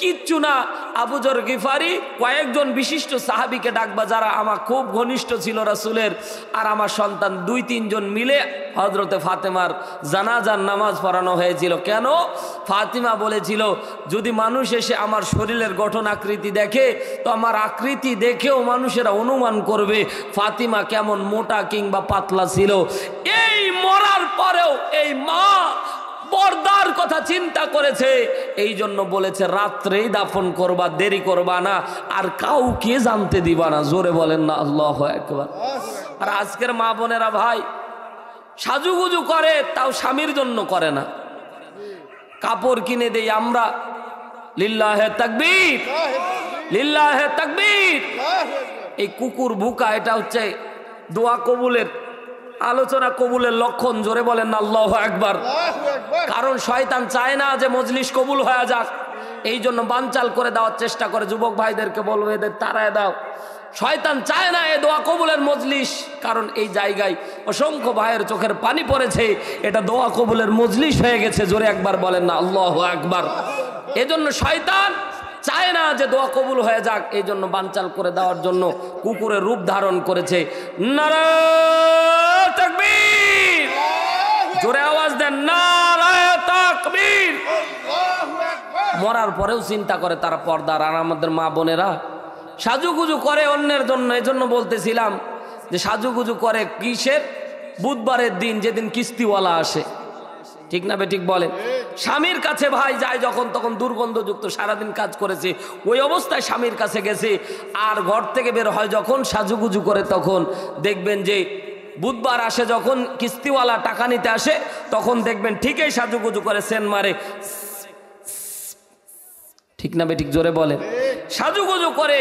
কিচ্ছু না, আবু যর গিফারি কয়েকজন বিশিষ্ট সাহাবীকে ডাকবা যারা আমার খুব ঘনিষ্ঠ ছিল রাসূলের, আর আমার সন্তান 2-3 জন মিলে হযরতে ফাতেমার জানাজার নামাজ পড়ানো হয়েছিল। কেন? ফাতিমা বলেছিল, যদি মানুষ এসে আমার শরীরের গঠন আকৃতি দেখে তো আমার আকৃতি দেখেও মানুষেরা অনুমান করবে ফাতিমা কেমন মোটা কিংবা পাতলা ছিল। এই মরার পরেও এই মা পর্দার কথা চিন্তা করেছে, এই জন্য বলেছে রাত্রেই দাফন করবা, দেরি করবা না, আর কাউকে জানতে দিবা না। জোরে বলেন না আল্লাহু আকবার। আর আজকের মা বোনেরা ভাই সাজুগুজু করে, তাও স্বামীর জন্য করে না। কাপড় কিনে দেই আমরা, লিল্লাহে তাকবীর, লিল্লাহে তাকবীর। এই কুকুর ভুকা, এটা হচ্ছে দোয়া কবুলের, আলোচনা কবুলের লক্ষণ। জোরে বলেন না আল্লাহু আকবার। কারণ শয়তান চায় না যে মজলিস কবুল হয়ে যাক, এই জন্য বানচাল করে দেওয়ার চেষ্টা করে। যুবক ভাইদেরকে বলবো, এদের তাড়ায় দাও, শয়তান চায় না এ দোয়া কবুলের মজলিস, কারণ এই জায়গায় অসংখ্য ভাইয়ের চোখের পানি পড়েছে, এটা দোয়া কবুলের মজলিস হয়ে গেছে। জোরে একবার বলেন না আল্লাহু আকবার। এজন্য শয়তান চায় না যে দোয়া কবুল হয়ে যাক, এই জন্য বানচাল করে দেওয়ার জন্য কুকুরের রূপ ধারণ করেছে। নারায়ে তাকবীর, জোরে আওয়াজ দেন, নারায়ে তাকবীর। মরার পরেও চিন্তা করে তারা পর্দার। আর আমাদের মা বোনেরা সাজুগুজু করে অন্যের জন্য। এজন্য বলতেছিলাম যে সাজুগুজু করে কিসের? বুধবারের দিন, যেদিন কিস্তিওয়ালা আসে, ঠিক না বেঠিক বলে? স্বামীর কাছে ভাই যায় যখন, তখন দুর্গন্ধযুক্ত, সারাদিন কাজ করেছে ওই অবস্থায় স্বামীর কাছে গেছে, আর ঘর থেকে বের হয় যখন সাজুগুজু করে, তখন দেখবেন যে বুধবার আসে যখন কিস্তিওয়ালা টাকা নিতে আসে, তখন দেখবেন ঠিকই সাজুগুজু করে, সেন মারে, ঠিক না বেঠিক? জোরে বলে। সাজুগুজু করে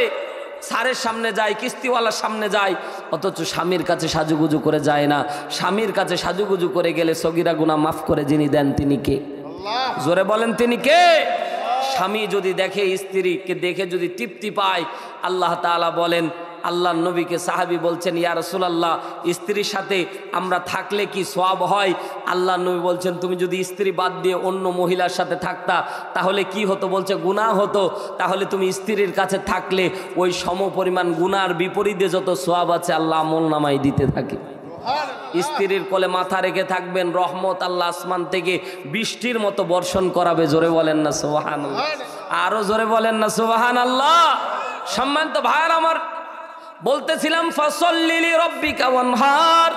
স্যারের সামনে যায়, কিস্তিওয়ালার সামনে যায়, অথচ স্বামীর কাছে সাজুগুজু করে যায় না। স্বামীর কাছে সাজুগুজু করে গেলে সগীরা গুনাহ মাফ করে যিনি দেন তিনি কে? জোরে বলেন, তিনি কে? স্বামী যদি দেখে, স্ত্রীকে দেখে যদি তৃপ্তি পায়, আল্লাহ তাআলা বলেন, আল্লাহর নবীকে সাহাবী বলছেন, ইয়া রাসূলুল্লাহ, স্ত্রীর সাথে আমরা থাকলে কি সওয়াব হয়? আল্লাহর নবী বলছেন, তুমি যদি স্ত্রী বাদ দিয়ে অন্য মহিলার সাথে থাকতা তাহলে কি হতো? বলছে গুনাহ হতো। তাহলে তুমি স্ত্রীর কাছে থাকলে ওই সমপরিমাণ গুনার বিপরীতে যত সওয়াব আছে আল্লাহ আমলনামায় দিতে থাকে। স্ত্রীর কোলে মাথা রেখে থাকবেন, রহমত আল্লাহ আসমান থেকে বৃষ্টির মতো বর্ষণ করাবে। জোরে বলেন না সুবহানাল্লাহ, আরো জোরে বলেন না সুবহানাল্লাহ। সম্মানিত ভাইয়ের আমার, বলতেছিলাম ফাসাল্লি লিরাব্বিকা ওয়ানহার,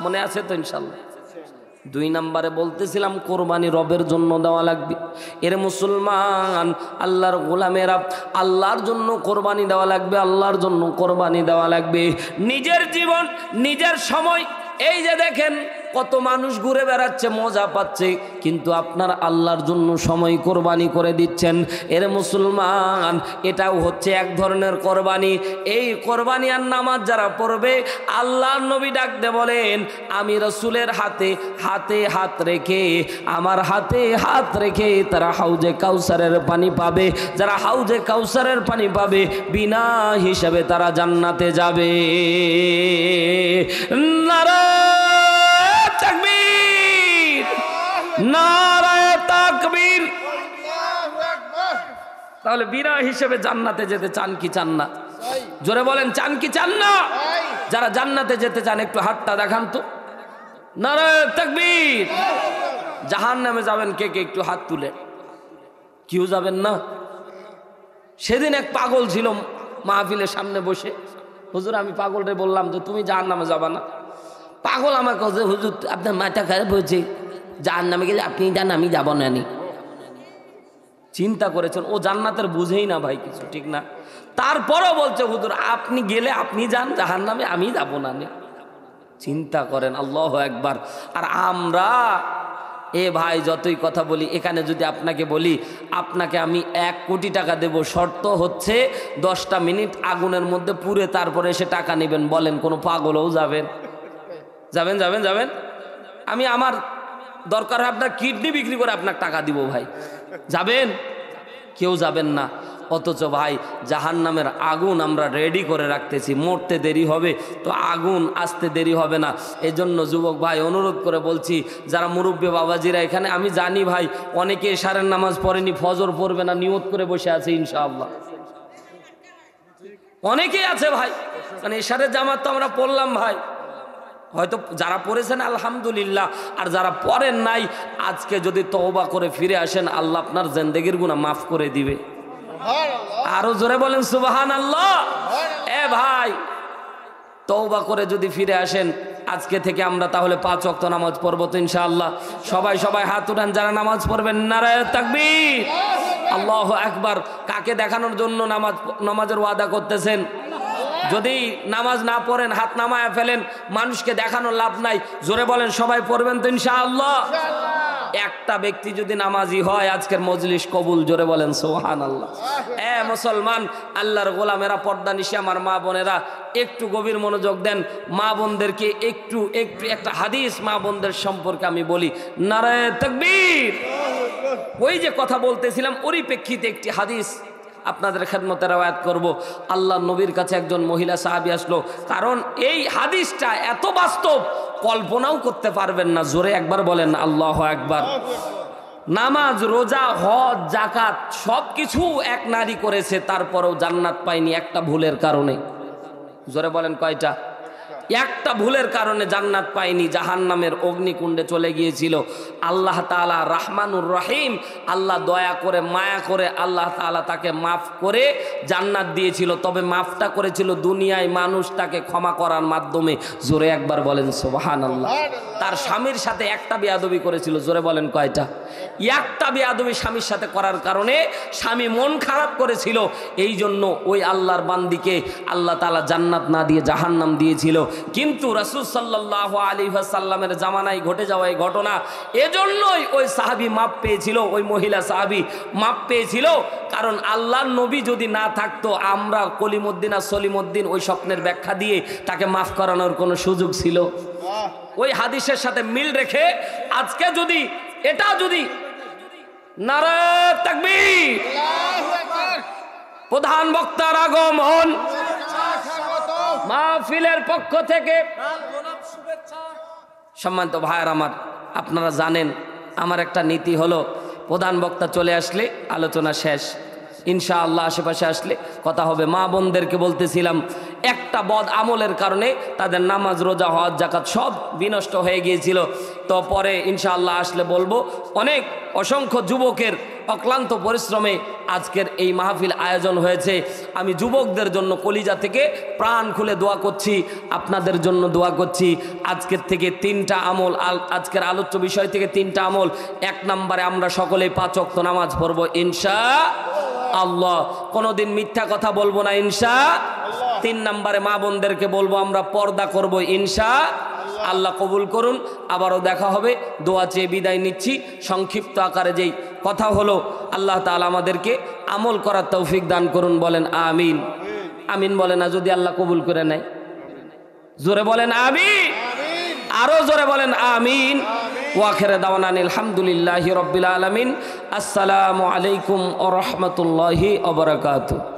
মনে আছে তো ইনশাআল্লাহ। 2 নম্বরে বলতেছিলাম কোরবানি রবের জন্য দেওয়া লাগবে। এর মুসলমান, আল্লাহর গোলামেরা, আল্লাহর জন্য কোরবানি দেওয়া লাগবে, আল্লাহর জন্য কোরবানি দেওয়া লাগবে। নিজের জীবন, নিজের সময়, এই যে দেখেন কত মানুষ ঘুরে বেড়াচ্ছে, মজা পাচ্ছে, কিন্তু আপনার আল্লাহর জন্য সময় কোরবানি করে দিচ্ছেন। এর মুসলমান, এটাও হচ্ছে এক ধরনের কোরবানি। এই কোরবানি আর নামাজ যারা পড়বে, আল্লাহর নবী ডাকতে বলেন, আমি রাসূলের হাতে হাতে হাত রেখে, আমার হাতে হাত রেখে তারা হাউজে কাউসারের পানি পাবে। যারা হাউজে কাউসারের পানি পাবে, বিনা হিসাবে তারা জান্নাতে যাবে। নারায়ে তাকবীর, নারায়ে তাকবীর। তাহলে বিনা হিসেবে জান্নাতে যেতে চান কি চান না? জোরে বলেন, চান কি চান না? যারা জান্নাতে যেতে চান একটু হাতটা দেখান তো। নারায়ে তাকবীর। জাহান্নামে যাবেন কে কে একটু হাত তুলে। কেউ যাবেন না? সেদিন এক পাগল ছিল মাহফিলের সামনে বসে, হুজুর আমি পাগলরে বললাম যে তুমি জাহান্নামে যাবা না। পাগল আমাকে বলছে, হুজুর আপনার মাথা খারাপ হয়েছে, জাহান্নামে গেলে আপনি যান, আমি যাব না। চিন্তা করেছেন, ও জান্নাতের বুঝেই না ভাই কিছু, ঠিক না? তারপরও বলছে হুজুর আপনি গেলে আপনি যান জাহান্নামে, আমি যাব না। চিন্তা করেন, আল্লাহু আকবার। আর আমরা এ ভাই যতই কথা বলি, এখানে যদি আপনাকে বলি আপনাকে আমি 1 কোটি টাকা দেব, শর্ত হচ্ছে 10টা মিনিট আগুনের মধ্যে পুড়ে তারপরে এসে টাকা নেবেন, বলেন কোনো পাগলও যাবেন? যাবেন যাবেন যাবেন? আমি আমার দরকার হয় আপনার কিডনি বিক্রি করে আপনাকে টাকা দিব ভাই, যাবেন? কেউ যাবেন না। অথচ ভাই জাহান্নামের আগুন আমরা রেডি করে রাখতেছি, মরতে দেরি হবে তো আগুন আসতে দেরি হবে না। এজন্য যুবক ভাই অনুরোধ করে বলছি, যারা মুরব্বী বাবাজিরা এখানে, আমি জানি ভাই অনেকে এশারের নামাজ পড়েনি, ফজর পড়বে না, নিয়ত করে বসে আছে ইনশাআল্লাহ। অনেকেই আছে ভাই, মানে এশারের জামাত তো আমরা পড়লাম ভাই, হয়তো যারা পড়েছেন আলহামদুলিল্লাহ, আর যারা পড়েন নাই আজকে যদি তওবা করে ফিরে আসেন, আল্লাহ আপনার জিন্দেগির গুনাহ মাফ করে দিবে। আরো জোরে বলেন সুবহানাল্লাহ। এ ভাই তওবা করে যদি ফিরে আসেন, আজকে থেকে আমরা তাহলে 5 ওয়াক্ত নামাজ পড়বো তো ইনশাআল্লাহ। সবাই সবাই হাত উঠান যারা নামাজ পড়বেন। নারায়ে তাকবীর, আল্লাহু আকবার। কাকে দেখানোর জন্য নামাজের ওয়াদা করতেছেন? যদি নামাজ না পড়েন হাত নামায়া ফেলেন, মানুষকে দেখানোর লাভ নাই। জোরে বলেন সবাই পড়বেন তো ইনশাআল্লাহ। একটা ব্যক্তি যদি নামাজি হয়, আজকের মজলিস কবুল। জোরে বলেন সুবহানাল্লাহ। মুসলমান, আল্লাহর গোলামেরা, পর্দানিশী আমার মা বোনেরা, একটু গভীর মনোযোগ দেন। মা বোনদেরকে একটু একটা হাদিস মা বোনদের সম্পর্কে আমি বলি। নারায়ে তাকবীর। ওই যে কথা বলতেছিলাম, ওরই প্রেক্ষিতে একটি হাদিস আপনাদের খেদমতে রওয়ায়াত করব। আল্লাহ নবীর কাছে একজন মহিলা সাহাবী আসলো, কারণ এই হাদিসটা এত বাস্তব কল্পনাও করতে পারবেন না। জোরে একবার বলেন আল্লাহু আকবার। নামাজ, রোজা, হজ, যাকাত সবকিছু এক নারী করেছে, তারপরেও জান্নাত পায়নি একটা ভুলের কারণে। জোরে বলেন কয়টা? একটা ভুলের কারণে জান্নাত পায়নি, জাহান্নামের অগ্নিকুণ্ডে চলে গিয়েছিল। আল্লাহ তাআলা রহমানুর রহিম, আল্লাহ দয়া করে মায়া করে আল্লাহ তাআলা তাকে মাফ করে জান্নাত দিয়েছিল। তবে মাফটা করেছিল দুনিয়ায় মানুষ তাকে ক্ষমা করার মাধ্যমে। জোরে একবার বলেন সুবহানাল্লাহ। তার স্বামীর সাথে একটা বেয়াদবি করেছিল। জোরে বলেন কয়টা? একটা বেয়াদবি স্বামীর সাথে করার কারণে স্বামী মন খারাপ করেছিল। এই জন্য ওই আল্লাহর বান্দিকে আল্লাহ তাআলা জান্নাত না দিয়ে জাহান্নাম দিয়েছিল। কিন্তু রাসূল সাল্লাল্লাহু আলাইহি ওয়াসাল্লামের জামানায় ঘটে যাওয়া এই ঘটনা, এজন্যই ওই সাহাবী মাপ পেয়েছিল, ওই মহিলা সাহাবী মাপ পেয়েছিল। কারণ আল্লাহর নবী যদি না থাকতো, আমরা কলিমুদ্দিন আর সলিমুদ্দিন ওই স্বপ্নের ব্যাখ্যা দিয়ে তাকে মাফ করানোর কোনো সুযোগ ছিল? ওই হাদিসের সাথে মিল রেখে আজকে যদি এটা যদি নারায়ে তাকবীর, প্রধান বক্তার আগমন, মাহফিলের পক্ষ থেকে সম্মানিত ভাইয়ের আমার, আপনারা জানেন আমার একটা নীতি হলো, প্রধান বক্তা চলে আসলে আলোচনা শেষ, ইনশাআল্লাহ আশেপাশে আসলে কথা হবে। মা বোনদেরকে বলতেছিলাম, একটা বদ আমলের কারণে তাদের নামাজ রোজা হজ জাকাত সব বিনষ্ট হয়ে গিয়েছিল। তো পরে ইনশাআল্লাহ আসলে বলবো, অনেক অসংখ্য যুবকের অক্লান্ত পরিশ্রমে আজকের এই মাহফিল আয়োজন হয়েছে। আমি যুবকদের জন্য কলিজা থেকে প্রাণ খুলে দোয়া করছি, আপনাদের জন্য দোয়া করছি। আজকের থেকে 3টা আমল, আজকের আলোচ্য বিষয় থেকে 3টা আমল। 1 নম্বরে আমরা সকলেই 5 ওয়াক্ত নামাজ পড়বো ইনশাআল্লাহ, কোনোদিন মিথ্যা কথা বলবো না ইনশাআল্লাহ। 3 নম্বরে মা বোনদেরকে বলবো আমরা পর্দা করবো ইনশাআল্লাহ। কবুল করুন। আবারও দেখা হবে। দোয়া চেয়ে বিদায় নিচ্ছি। সংক্ষিপ্ত আকারে যেই কথা হলো, আল্লাহ তাআলা আমাদেরকে আমল করার তৌফিক দান করুন। বলেন আমিন। আমিন বলে না যদি আল্লাহ কবুল করে নেয়, জোরে বলেন আমিন, আরো জোরে বলেন আমিন। ওয়া আখিরু দাওয়ানা আলহামদুলিল্লাহি রাব্বিল আলামিন। আসসালামু আলাইকুম ওয়া রাহমাতুল্লাহি ওয়া বারাকাতুহু।